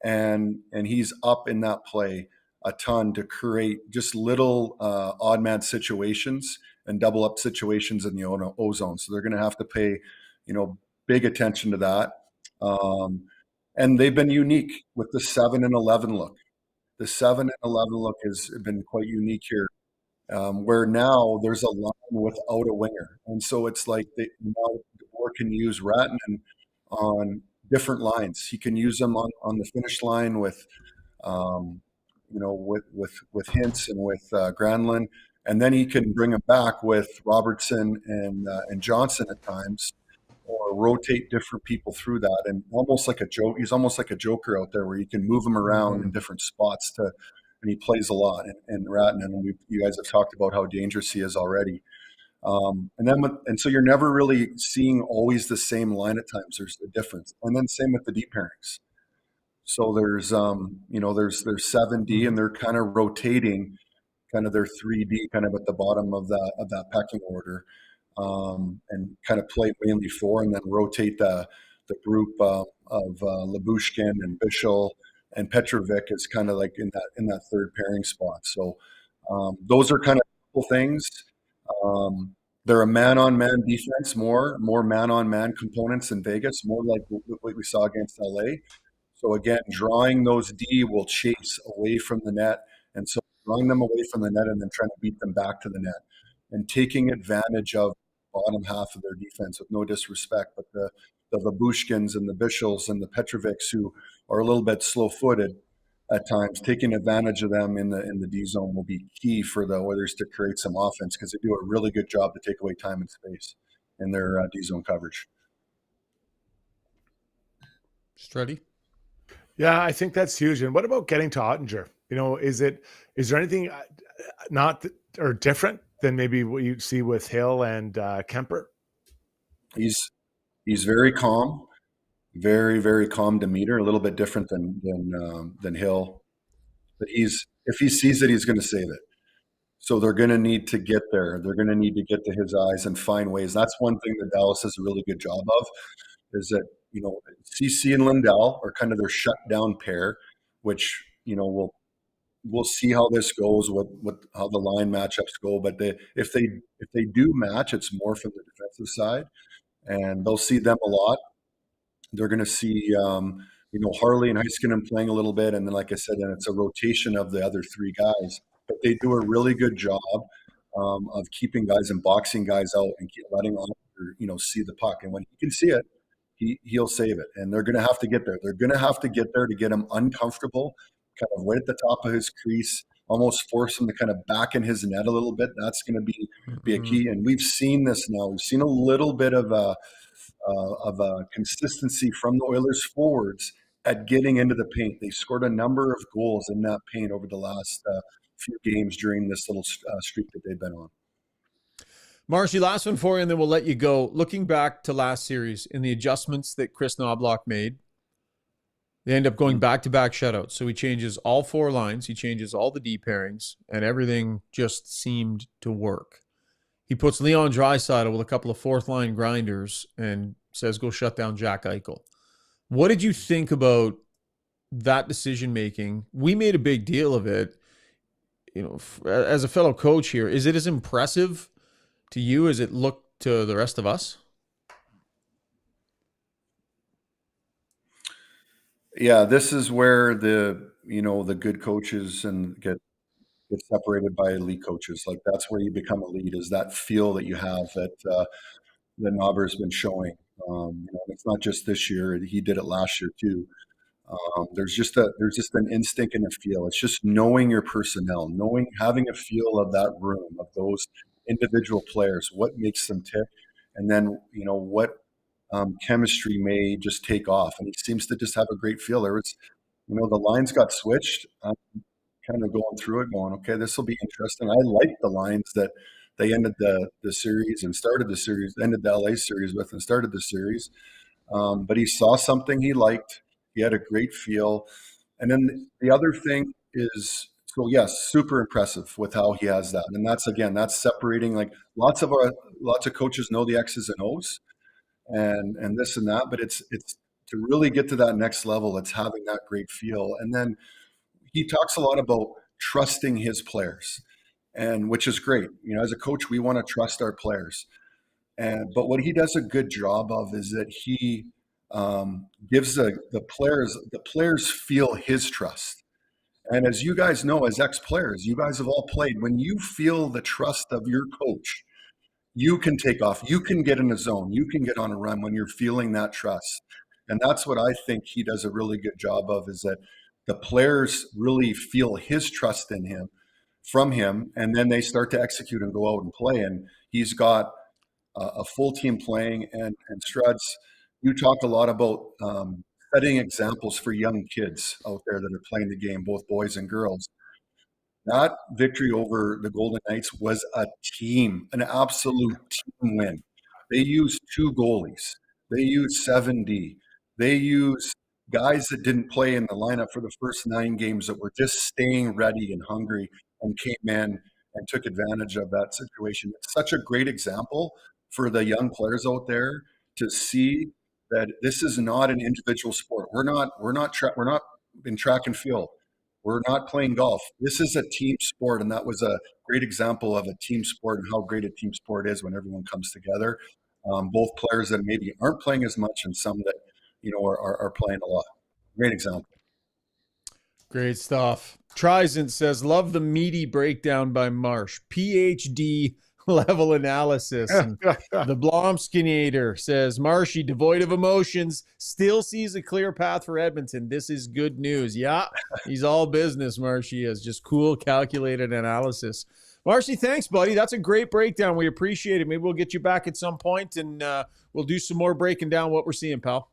and he's up in that play a ton to create just little odd man situations and double up situations in the ozone. So they're going to have to pay, big attention to that. And they've been unique with the 7 and 11 look. The 7 and 11 look has been quite unique here. Where now there's a line without a winger. And so it's like now DeBoer can use Ratnan on different lines. He can use them on the finish line with Hintz and with Granlund. And then he can bring them back with Robertson and Johnson at times, or rotate different people through that. And almost like a joke, he's almost like a joker out there where you can move him around in different spots and he plays a lot. And Ratnan, and you guys have talked about how dangerous he is already. And so you're never really seeing always the same line at times. There's a difference. And then same with the D pairings. So there's 7D, and they're kind of rotating kind of their 3D kind of at the bottom of that pecking order, and kind of play mainly 4, and then rotate the the group of Lyubushkin and Bichel and Petrovic is kind of like in that third pairing spot. So those are kind of cool things. They're a man-on-man defense, more man-on-man components in Vegas, more like what we saw against LA. So again, drawing those D will chase away from the net, and so drawing them away from the net and then trying to beat them back to the net and taking advantage of the bottom half of their defense, with no disrespect, but the Lyubushkins and the Bichels and the Petrovics, who are a little bit slow-footed at times, taking advantage of them in the D zone will be key for the Oilers to create some offense, because they do a really good job to take away time and space in their D zone coverage. Struddy? Yeah, I think that's huge. And what about getting to Ottinger? You know, is there anything not or different than maybe what you see with Hill and Kemper? He's very calm, very, very calm demeanor, a little bit different than Hill. But if he sees it, he's going to save it. So they're going to need to get there. They're going to need to get to his eyes and find ways. That's one thing that Dallas does a really good job of, is that, you know, CC and Lindell are kind of their shutdown pair, which, you know, we'll see how this goes, how the line matchups go. But if they do match, it's more from the defensive side, and they'll see them a lot. They're going to see, Harley and Heiskanen playing a little bit, and then, like I said, then it's a rotation of the other three guys. But they do a really good job of keeping guys and boxing guys out and keep letting Ottinger, see the puck. And when he can see it, he'll save it. And they're going to have to get there. They're going to have to get there to get him uncomfortable, kind of right at the top of his crease, almost force him to kind of back in his net a little bit. That's going to be a key. And we've seen this now. We've seen a little bit of a consistency from the Oilers forwards at getting into the paint. They scored a number of goals in that paint over the last few games during this little streak that they've been on. Marshy, last one for you, and then we'll let you go. Looking back to last series and the adjustments that Chris Knobloch made, they end up going back-to-back shutouts. So he changes all four lines. He changes all the D pairings, and everything just seemed to work. He puts Leon Draisaitl with a couple of fourth-line grinders and says, go shut down Jack Eichel. What did you think about that decision-making? We made a big deal of it. You know, as a fellow coach here, is it as impressive to you as it looked to the rest of us? Yeah, this is where the good coaches and get separated by elite coaches. Like, that's where you become elite, is that feel that you have that Knobber's been showing. It's not just this year; he did it last year too. There's just an instinct and a feel. It's just knowing your personnel, having a feel of that room, of those individual players, what makes them tick, and then what chemistry may just take off. And he seems to just have a great feel. There was, the lines got switched. I'm kind of going through it, going, okay, this will be interesting. I like the lines that they ended the series and started the series, ended the LA series with and started the series. But he saw something he liked. He had a great feel. And then the other thing is, so yes, super impressive with how he has that. And that's separating, like lots of coaches know the X's and O's and this and that, but it's to really get to that next level, it's having that great feel. And then he talks a lot about trusting his players, and which is great. As a coach, we want to trust our players. But what he does a good job of is that he gives the players feel his trust. And as you guys know, as ex-players, you guys have all played. When you feel the trust of your coach, you can take off. You can get in a zone. You can get on a run when you're feeling that trust. And that's what I think he does a really good job of, is that the players really feel his trust in him, from him, and then they start to execute and go out and play. And he's got a full team playing. And Struds, you talk a lot about setting examples for young kids out there that are playing the game, both boys and girls. That victory over the Golden Knights was a team, an absolute team win. They used 2 goalies. They used 7D. They used guys that didn't play in the lineup for the first 9 games that were just staying ready and hungry and came in and took advantage of that situation. It's such a great example for the young players out there to see that this is not an individual sport. We're not in track and field. We're not playing golf. This is a team sport, and that was a great example of a team sport and how great a team sport is when everyone comes together. Both players that maybe aren't playing as much, and some that are playing a lot. Great example. Great stuff. Trizent says, love the meaty breakdown by Marsh. PhD level analysis. And the Blomskinator says, Marshy, devoid of emotions, still sees a clear path for Edmonton. This is good news. Yeah, he's all business, Marshy is. Just cool, calculated analysis. Marshy, thanks, buddy. That's a great breakdown. We appreciate it. Maybe we'll get you back at some point, and we'll do some more breaking down what we're seeing, pal.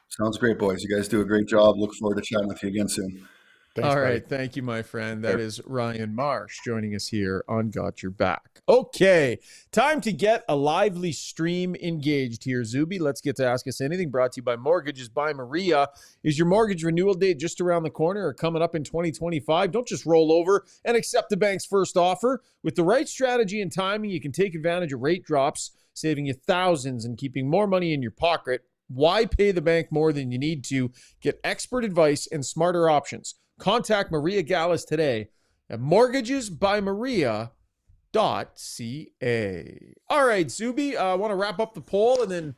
Sounds great, boys. You guys do a great job. Look forward to chatting with you again soon. Thanks, all buddy. right. Thank you, my friend. That is Ryan Marsh joining us here on Got Your Back. Okay. Time to get a lively stream engaged here, Zuby. Let's get to Ask Us Anything, brought to you by Mortgages by Maria. Is your mortgage renewal date just around the corner or coming up in 2025? Don't just roll over and accept the bank's first offer. With the right strategy and timing, you can take advantage of rate drops, saving you thousands and keeping more money in your pocket. Why pay the bank more than you need to? Get expert advice and smarter options. Contact Maria Gallus today at mortgagesbymaria.ca. All right, Zuby, I want to wrap up the poll, and then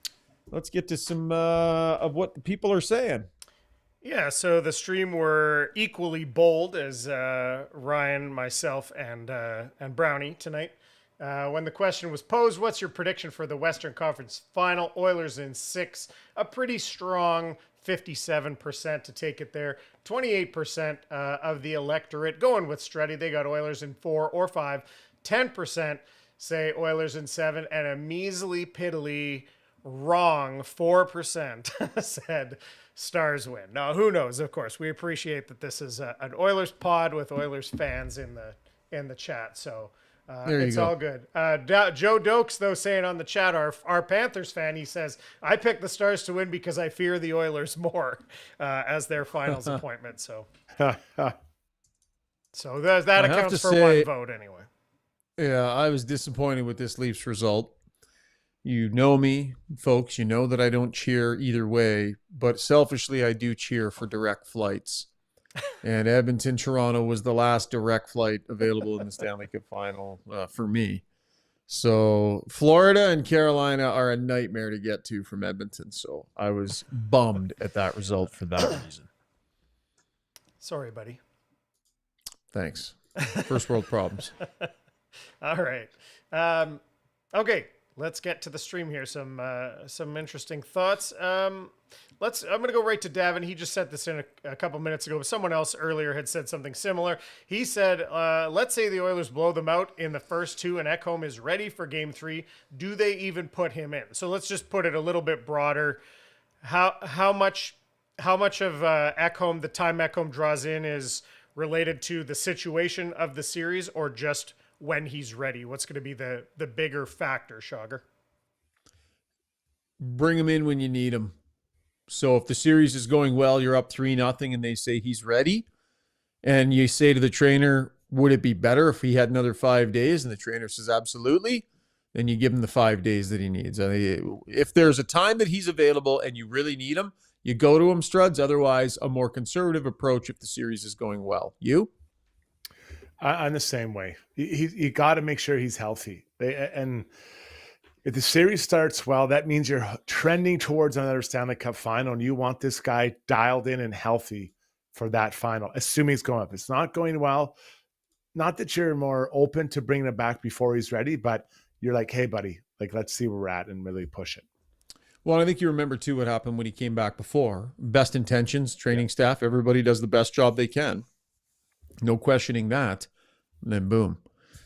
let's get to some of what the people are saying. Yeah, so the stream were equally bold as Ryan, myself, and Brownie tonight. When the question was posed, what's your prediction for the Western Conference Final? Oilers in 6, a pretty strong 57% to take it there. 28% of the electorate going with Struddy. They got Oilers in 4 or 5. 10% say Oilers in 7, and a measly, piddly, wrong 4% said Stars win. Now, who knows? Of course, we appreciate that this is an Oilers pod with Oilers fans in the chat. So. It's all good. Joe Dokes, though, saying on the chat, our Panthers fan, he says, I picked the Stars to win because I fear the Oilers more as their finals appointment. So that accounts for one vote anyway. Yeah, I was disappointed with this Leafs result. You know me, folks. You know that I don't cheer either way, but selfishly, I do cheer for direct flights. And Edmonton, Toronto was the last direct flight available in the Stanley Cup final for me. So Florida and Carolina are a nightmare to get to from Edmonton. So I was bummed at that result for that reason. Sorry, buddy. Thanks. First world problems. All right. Okay. Let's get to the stream here. Some interesting thoughts. I'm going to go right to Davin. He just sent this in a couple minutes ago, but someone else earlier had said something similar. He said, let's say the Oilers blow them out in the first 2 and Ekholm is ready for game 3. Do they even put him in? So let's just put it a little bit broader. How much of Ekholm, the time Ekholm draws in, is related to the situation of the series or just when he's ready? What's going to be the bigger factor, Shaugger? Bring him in when you need him. So if the series is going well, you're up 3-0 and they say he's ready, and you say to the trainer, would it be better if he had another 5 days? And the trainer says, absolutely. Then you give him the 5 days that he needs. If there's a time that he's available and you really need him, you go to him, Struds. Otherwise, a more conservative approach if the series is going well. You? I'm the same way. You got to make sure he's healthy. And if the series starts well, that means you're trending towards another Stanley Cup final, and you want this guy dialed in and healthy for that final, assuming it's going up. If it's not going well, not that you're more open to bringing it back before he's ready, but you're like, hey, buddy, let's see where we're at and really push it. Well, I think you remember, too, what happened when he came back before. Best intentions, training staff, everybody does the best job they can. No questioning that. And then boom.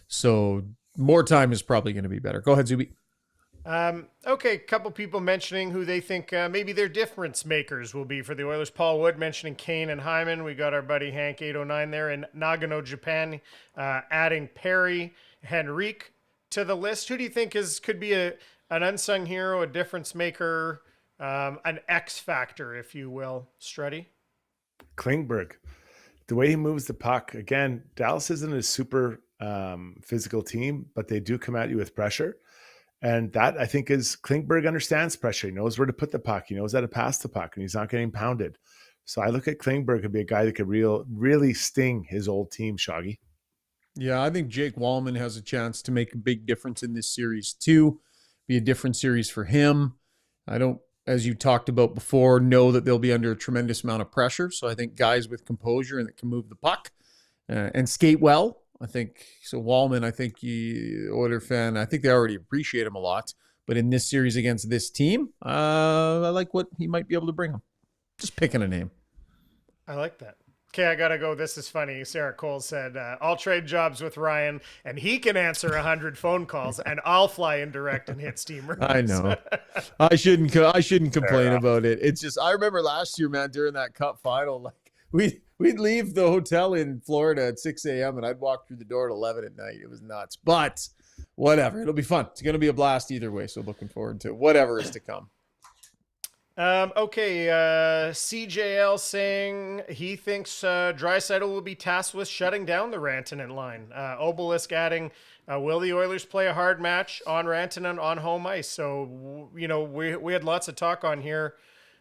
So more time is probably going to be better. Go ahead, Zuby. Okay, a couple people mentioning who they think maybe their difference makers will be for the Oilers. Paul Wood mentioning Kane and Hyman. We got our buddy Hank 809 there in Nagano, Japan, adding Perry, Henrique to the list. Who do you think could be an unsung hero, a difference maker, an X factor, if you will, Struddy? Klingberg. The way he moves the puck, again, Dallas isn't a super physical team, but they do come at you with pressure. And that, I think, is Klingberg understands pressure. He knows where to put the puck. He knows how to pass the puck, and he's not getting pounded. So I look at Klingberg could be a guy that could really sting his old team, Shauggy. Yeah, I think Jake Wallman has a chance to make a big difference in this series too. Be a different series for him. I don't, as you talked about before, know that they'll be under a tremendous amount of pressure. So I think guys with composure and that can move the puck and skate well. I think so. Wallman, I think Oiler fan, I think they already appreciate him a lot. But in this series against this team, I like what he might be able to bring him. Just picking a name. I like that. Okay, I gotta go. This is funny. Sarah Cole said, "I'll trade jobs with Ryan, and he can answer 100 phone calls, and I'll fly in direct and hit steamer." I know. I shouldn't complain about it. It's just I remember last year, man, during that Cup final, like we'd leave the hotel in Florida at 6 a.m. and I'd walk through the door at 11 at night. It was nuts, but whatever. It'll be fun. It's gonna be a blast either way. So looking forward to whatever is to come. Okay, CJL saying he thinks Draisaitl will be tasked with shutting down the Rantanen line. Obelisk adding, will the Oilers play a hard match on Rantanen on home ice? So, you know, we had lots of talk on here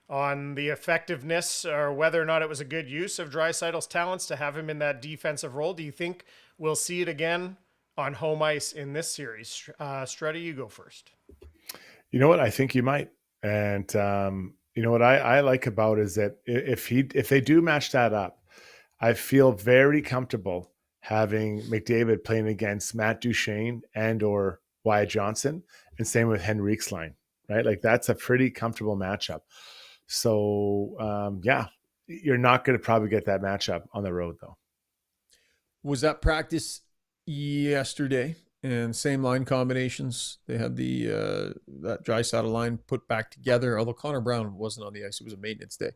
on the effectiveness or whether or not it was a good use of Draisaitl's talents to have him in that defensive role. Do you think we'll see it again on home ice in this series? Struddy, you go first. You know what? I think you might. And you know what I like about is that if they do match that up, I feel very comfortable having McDavid playing against Matt Duchene and or Wyatt Johnson, and same with Henrique's line, right? Like that's a pretty comfortable matchup. So yeah, you're not going to probably get that matchup on the road though. Was that practice yesterday? And same line combinations. They had the that Draisaitl line put back together. Although Connor Brown wasn't on the ice, it was a maintenance day.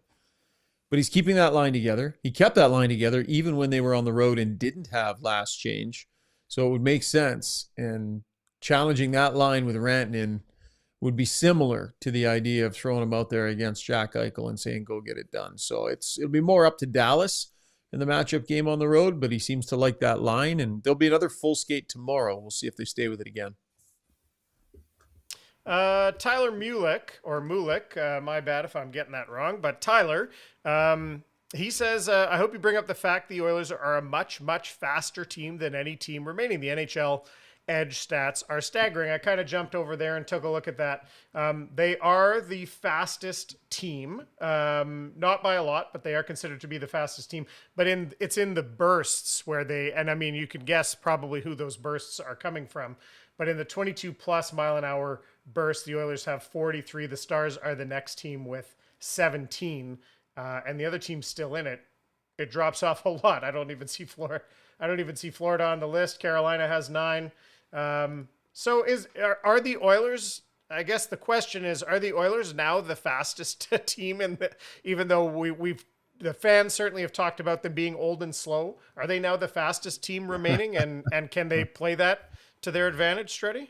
But he's keeping that line together. He kept that line together even when they were on the road and didn't have last change. So it would make sense. And challenging that line with Rantanen would be similar to the idea of throwing him out there against Jack Eichel and saying, "Go get it done." So it'll be more up to Dallas in the matchup game on the road, but he seems to like that line, and there'll be another full skate tomorrow. We'll see if they stay with it again. Tyler Mulick, my bad if I'm getting that wrong, but Tyler, he says, I hope you bring up the fact the Oilers are a much, much faster team than any team remaining. The NHL edge stats are staggering. I kind of jumped over there and took a look at that. They are the fastest team, not by a lot, but they are considered to be the fastest team. But it's in the bursts where and I mean, you can guess probably who those bursts are coming from. But in the 22 plus mile an hour burst, the Oilers have 43. The Stars are the next team with 17, and the other team's still in it. It drops off a lot. I don't even see Florida on the list. Carolina has 9. So are the Oilers, I guess the question is, are the Oilers now the fastest team even though the fans certainly have talked about them being old and slow. Are they now the fastest team remaining and can they play that to their advantage, Struddy?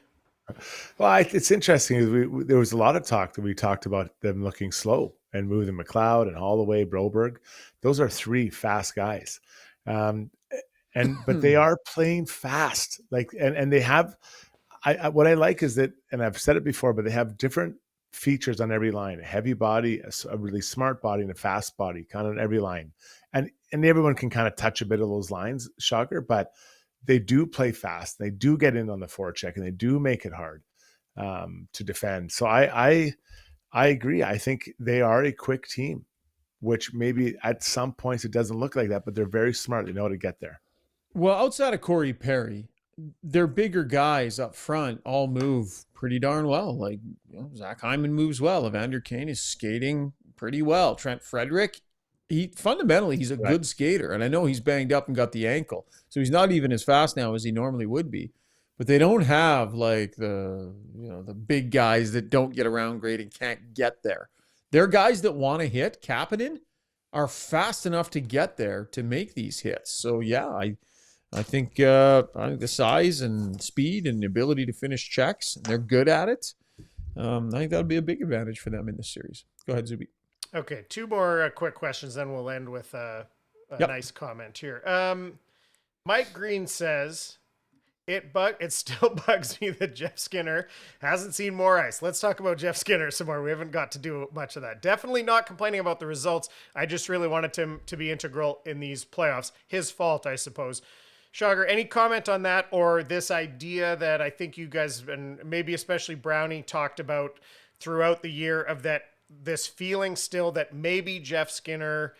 Well, it's interesting. There was a lot of talk that we talked about them looking slow and moving McLeod and Holloway, Broberg. Those are 3 fast guys. But they are playing fast, and they have. What I like is that, and I've said it before, but they have different features on every line: a heavy body, a really smart body, and a fast body, kind of on every line. And everyone can kind of touch a bit of those lines, Shaugger, but they do play fast. They do get in on the forecheck, and they do make it hard to defend. So I agree. I think they are a quick team, which maybe at some points it doesn't look like that, but they're very smart. They know how to get there. Well, outside of Corey Perry, their bigger guys up front all move pretty darn well. Like, Zach Hyman moves well. Evander Kane is skating pretty well. Trent Frederick, he's a good skater. And I know he's banged up and got the ankle. So he's not even as fast now as he normally would be. But they don't have like the big guys that don't get around great and can't get there. They're guys that want to hit. Kapanen are fast enough to get there to make these hits. So yeah, I think the size and speed and the ability to finish checks, and they're good at it. I think that'll be a big advantage for them in this series. Go ahead, Zuby. Okay, 2 more quick questions, then we'll end with a nice comment here. Mike Green says, It still bugs me that Jeff Skinner hasn't seen more ice. Let's talk about Jeff Skinner some more. We haven't got to do much of that. Definitely not complaining about the results. I just really wanted him to be integral in these playoffs. His fault, I suppose. Shaugger, any comment on that, or this idea that I think you guys, and maybe especially Brownie, talked about throughout the year, of that this feeling still that maybe Jeff Skinner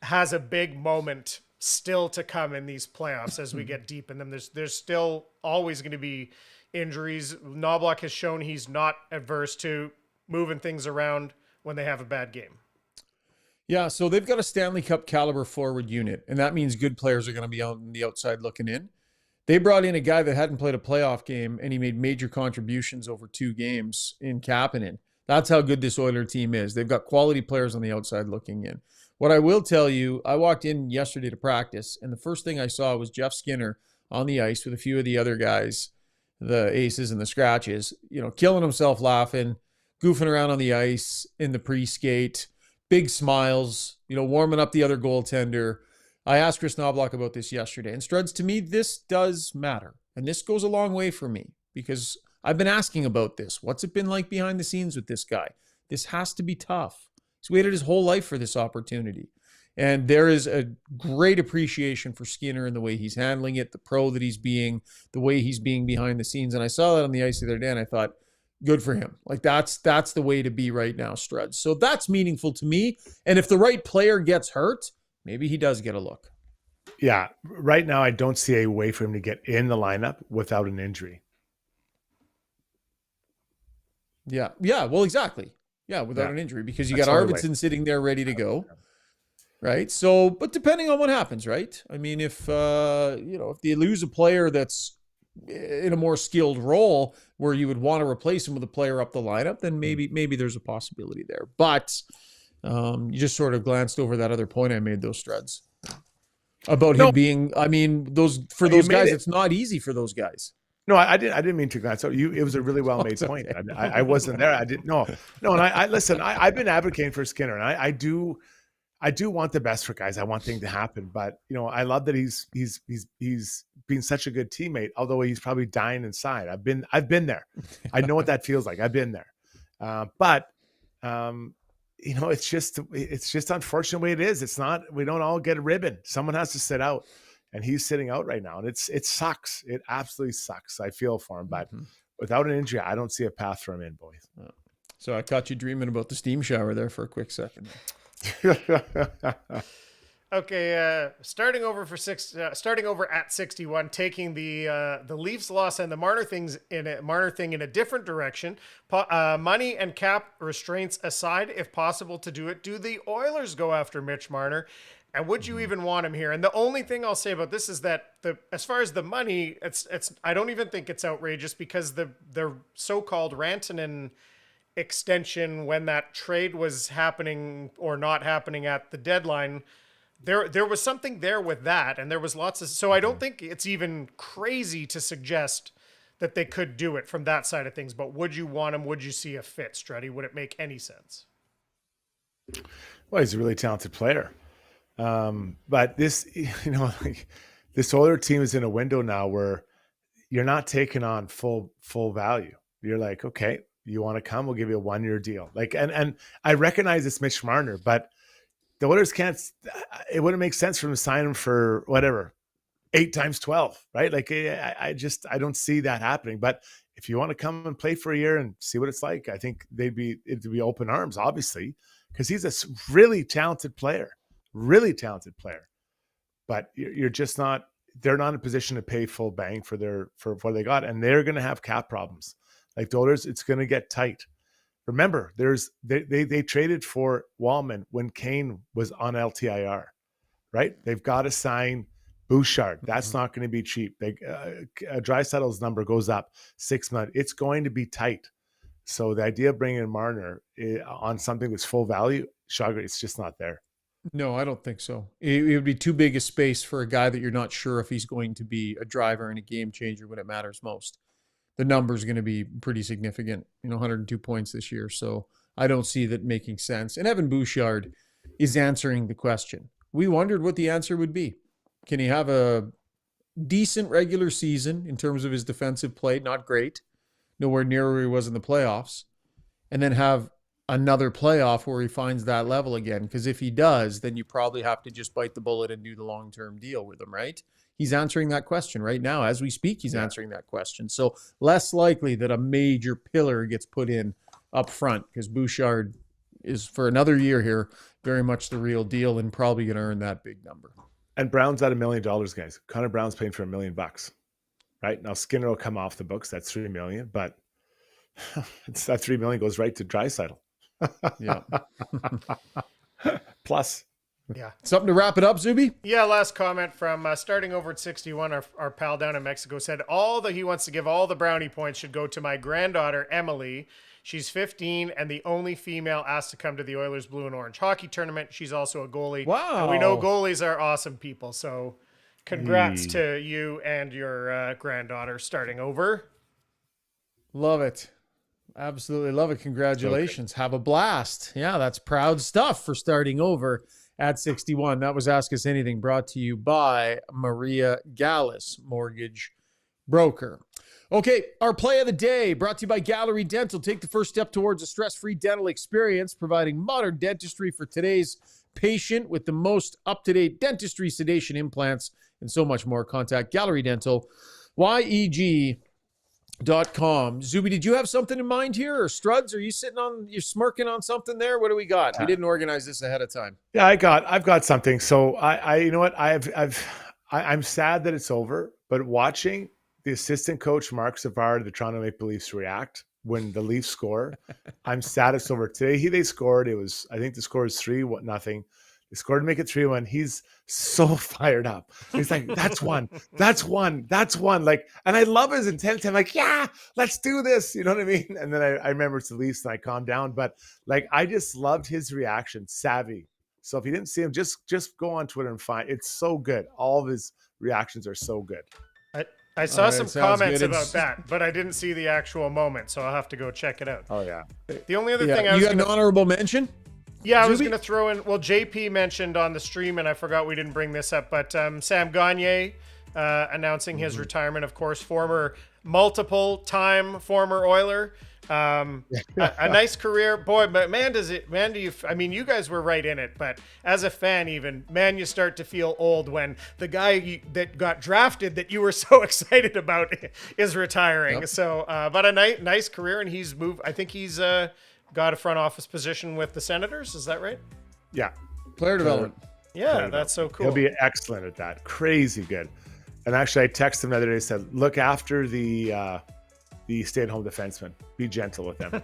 has a big moment still to come in these playoffs as we get deep in them. There's still always going to be injuries. Knobloch has shown he's not adverse to moving things around when they have a bad game. Yeah, so they've got a Stanley Cup caliber forward unit, and that means good players are going to be out on the outside looking in. They brought in a guy that hadn't played a playoff game, and he made major contributions over 2 games in Kapanen. That's how good this Oiler team is. They've got quality players on the outside looking in. What I will tell you, I walked in yesterday to practice, and the first thing I saw was Jeff Skinner on the ice with a few of the other guys, the aces and the scratches, killing himself laughing, goofing around on the ice in the pre-skate, big smiles, warming up the other goaltender. I asked Chris Knobloch about this yesterday. And Struds, to me, this does matter. And this goes a long way for me because I've been asking about this. What's it been like behind the scenes with this guy? This has to be tough. He's waited his whole life for this opportunity. And there is a great appreciation for Skinner and the way he's handling it, the pro that he's being, the way he's being behind the scenes. And I saw that on the ice the other day, and I thought, good for him. Like that's the way to be right now, Struds. So that's meaningful to me. And if the right player gets hurt, maybe he does get a look. Yeah. Right now, I don't see a way for him to get in the lineup without an injury. Yeah. Yeah. Well, exactly. Yeah. Without an injury, because you got Arvidsson sitting there ready to go. Right. So, but depending on what happens, right? I mean, if they lose a player that's in a more skilled role where you would want to replace him with a player up the lineup, then maybe there's a possibility there. But you just sort of glanced over that other point I made, those Struds, about him being. I mean, those guys, it's not easy for those guys. No, I didn't mean to glance. So it was a really well made point. I wasn't there. I didn't know. No, and I listen. I've been advocating for Skinner, and I do want the best for guys. I want things to happen, but I love that he's been such a good teammate. Although he's probably dying inside. I've been there. I know what that feels like. I've been there. But it's just unfortunate the way it is. It's not. We don't all get a ribbon. Someone has to sit out, and he's sitting out right now, and it sucks. It absolutely sucks. I feel for him, but without an injury, I don't see a path for him in, boys. So I caught you dreaming about the steam shower there for a quick second. Okay, starting over at 61, taking the Leafs loss and the Marner thing in a different direction. Money and cap restraints aside, if possible to do it, do the Oilers go after Mitch Marner? And would you even want him here? And the only thing I'll say about this is that as far as the money, it's I don't even think it's outrageous, because the so-called Rantanen extension, when that trade was happening or not happening at the deadline, there was something there with that, and there was lots of. So I don't think it's even crazy to suggest that they could do it from that side of things. But would you want him? Would you see a fit, Struddy? Would it make any sense? Well, he's a really talented player. But this, this Oiler team is in a window now where you're not taking on full value. You're like, okay, you want to come? We'll give you a 1-year deal. Like, and I recognize it's Mitch Marner, but the Oilers can't. It wouldn't make sense for them to sign him for whatever 8 times 12, right? Like, I don't see that happening. But if you want to come and play for a year and see what it's like, I think it'd be open arms, obviously, because he's a really talented player. Really talented player, but you're just not. They're not in a position to pay full bang for what they got, and they're going to have cap problems. Like the Oilers, it's going to get tight. Remember, they traded for Wallman when Kane was on LTIR, right? They've got to sign Bouchard. That's not going to be cheap. Draisaitl's number goes up 6 months. It's going to be tight. So the idea of bringing in Marner on something that's full value, Shaugger, it's just not there. No, I don't think so. It would be too big a space for a guy that you're not sure if he's going to be a driver and a game changer when it matters most. The number's going to be pretty significant, 102 points this year. So I don't see that making sense. And Evan Bouchard is answering the question. We wondered what the answer would be. Can he have a decent regular season in terms of his defensive play, not great, nowhere near where he was in the playoffs, and then have another playoff where he finds that level again? Because if he does, then you probably have to just bite the bullet and do the long-term deal with him, right? He's answering that question right now. As we speak, he's answering that question. So less likely that a major pillar gets put in up front, because Bouchard is, for another year here, very much the real deal and probably going to earn that big number. And Brown's at $1 million, guys. Connor Brown's paying for $1 million, right? Now Skinner will come off the books. That's $3 million, but it's that $3 million goes right to Draisaitl. Yeah. Plus. Yeah. Something to wrap it up, Zuby? Yeah, last comment from starting over at 61, our pal down in Mexico said he wants to give all the brownie points should go to my granddaughter, Emily. She's 15 and the only female asked to come to the Oilers Blue and Orange hockey tournament. She's also a goalie. Wow. And we know goalies are awesome people. So congrats to you and your granddaughter starting over. Love it. Absolutely love it. Congratulations. Have a blast. Yeah, that's proud stuff for starting over at 61. That was Ask Us Anything, brought to you by Maria Gallus, mortgage broker. Okay, our play of the day brought to you by Gallery Dental. Take the first step towards a stress-free dental experience, providing modern dentistry for today's patient with the most up-to-date dentistry, sedation, implants, and so much more. Contact Gallery Dental, YEG.com. Zuby, did you have something in mind here? Or Struds, you're smirking on something there? What do we got? We didn't organize this ahead of time. Yeah, I've got something. So I you know what? I'm sad that it's over, but watching the assistant coach, Mark Savard, of the Toronto Maple Leafs react when the Leafs score, I'm sad it's over. Today, they scored. I think the score is 3-0. They scored to make it 3-1. He's so fired up. He's like, that's one. Like, and I love his intensity. I'm like, yeah, let's do this. You know what I mean? And then I remember it's the Leafs and I calmed down. But like, I just loved his reaction. Savvy. So if you didn't see him, just go on Twitter and find. It's so good. All of his reactions are so good. I saw some comments about that, but I didn't see the actual moment, so I'll have to go check it out. Oh yeah. The only other thing you got an honorable mention? Yeah, I was going to throw in, well, JP mentioned on the stream, and I forgot we didn't bring this up, but Sam Gagner announcing his retirement, of course, multiple-time former Oiler. A nice career. Boy, but you guys were right in it, but as a fan even, you start to feel old when the guy that got drafted that you were so excited about is retiring. Yep. So, but a nice career, and he's moved, I think he's got a front office position with the Senators. Is that right? Yeah. Player development. Yeah, that's so cool. He'll be excellent at that. Crazy good. And actually, I texted him the other day and said, look after the stay-at-home defenseman. Be gentle with them.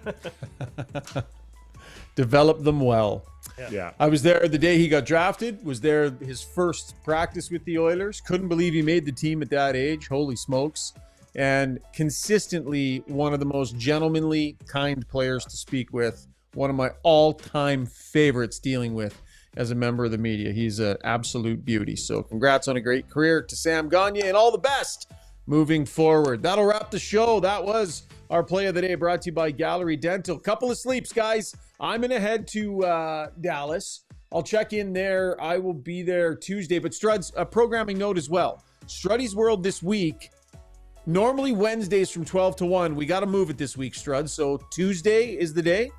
Develop them well. Yeah. I was there the day he got drafted, was there his first practice with the Oilers. Couldn't believe he made the team at that age. Holy smokes. And consistently one of the most gentlemanly, kind players to speak with. One of my all-time favorites dealing with as a member of the media. He's an absolute beauty. So congrats on a great career to Sam Gagner, and all the best moving forward. That'll wrap the show. That was our play of the day, brought to you by Gallery Dental. Couple of sleeps, guys. I'm going to head to Dallas. I'll check in there. I will be there Tuesday. But Struds, a programming note as well. Struddy's World this week. Normally Wednesdays from 12 to 1. We got to move it this week, Strud. So Tuesday is the day?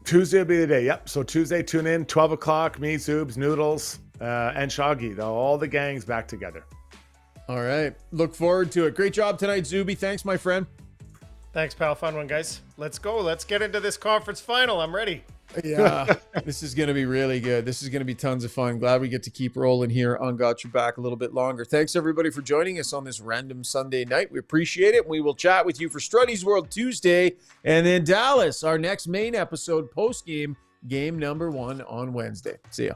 Tuesday will be the day. Yep. So Tuesday, tune in, 12 o'clock, me, Zoobs, Noodles, and Shaugger. All the gangs back together. All right. Look forward to it. Great job tonight, Zuby. Thanks, my friend. Thanks, pal. Fun one, guys. Let's go. Let's get into this conference final. I'm ready. Yeah, this is going to be really good. This is going to be tons of fun. Glad we get to keep rolling here on Got Your Back a little bit longer. Thanks, everybody, for joining us on this random Sunday night. We appreciate it. We will chat with you for Struddy's World Tuesday, and then Dallas, our next main episode, post-game, game number 1 on Wednesday. See ya.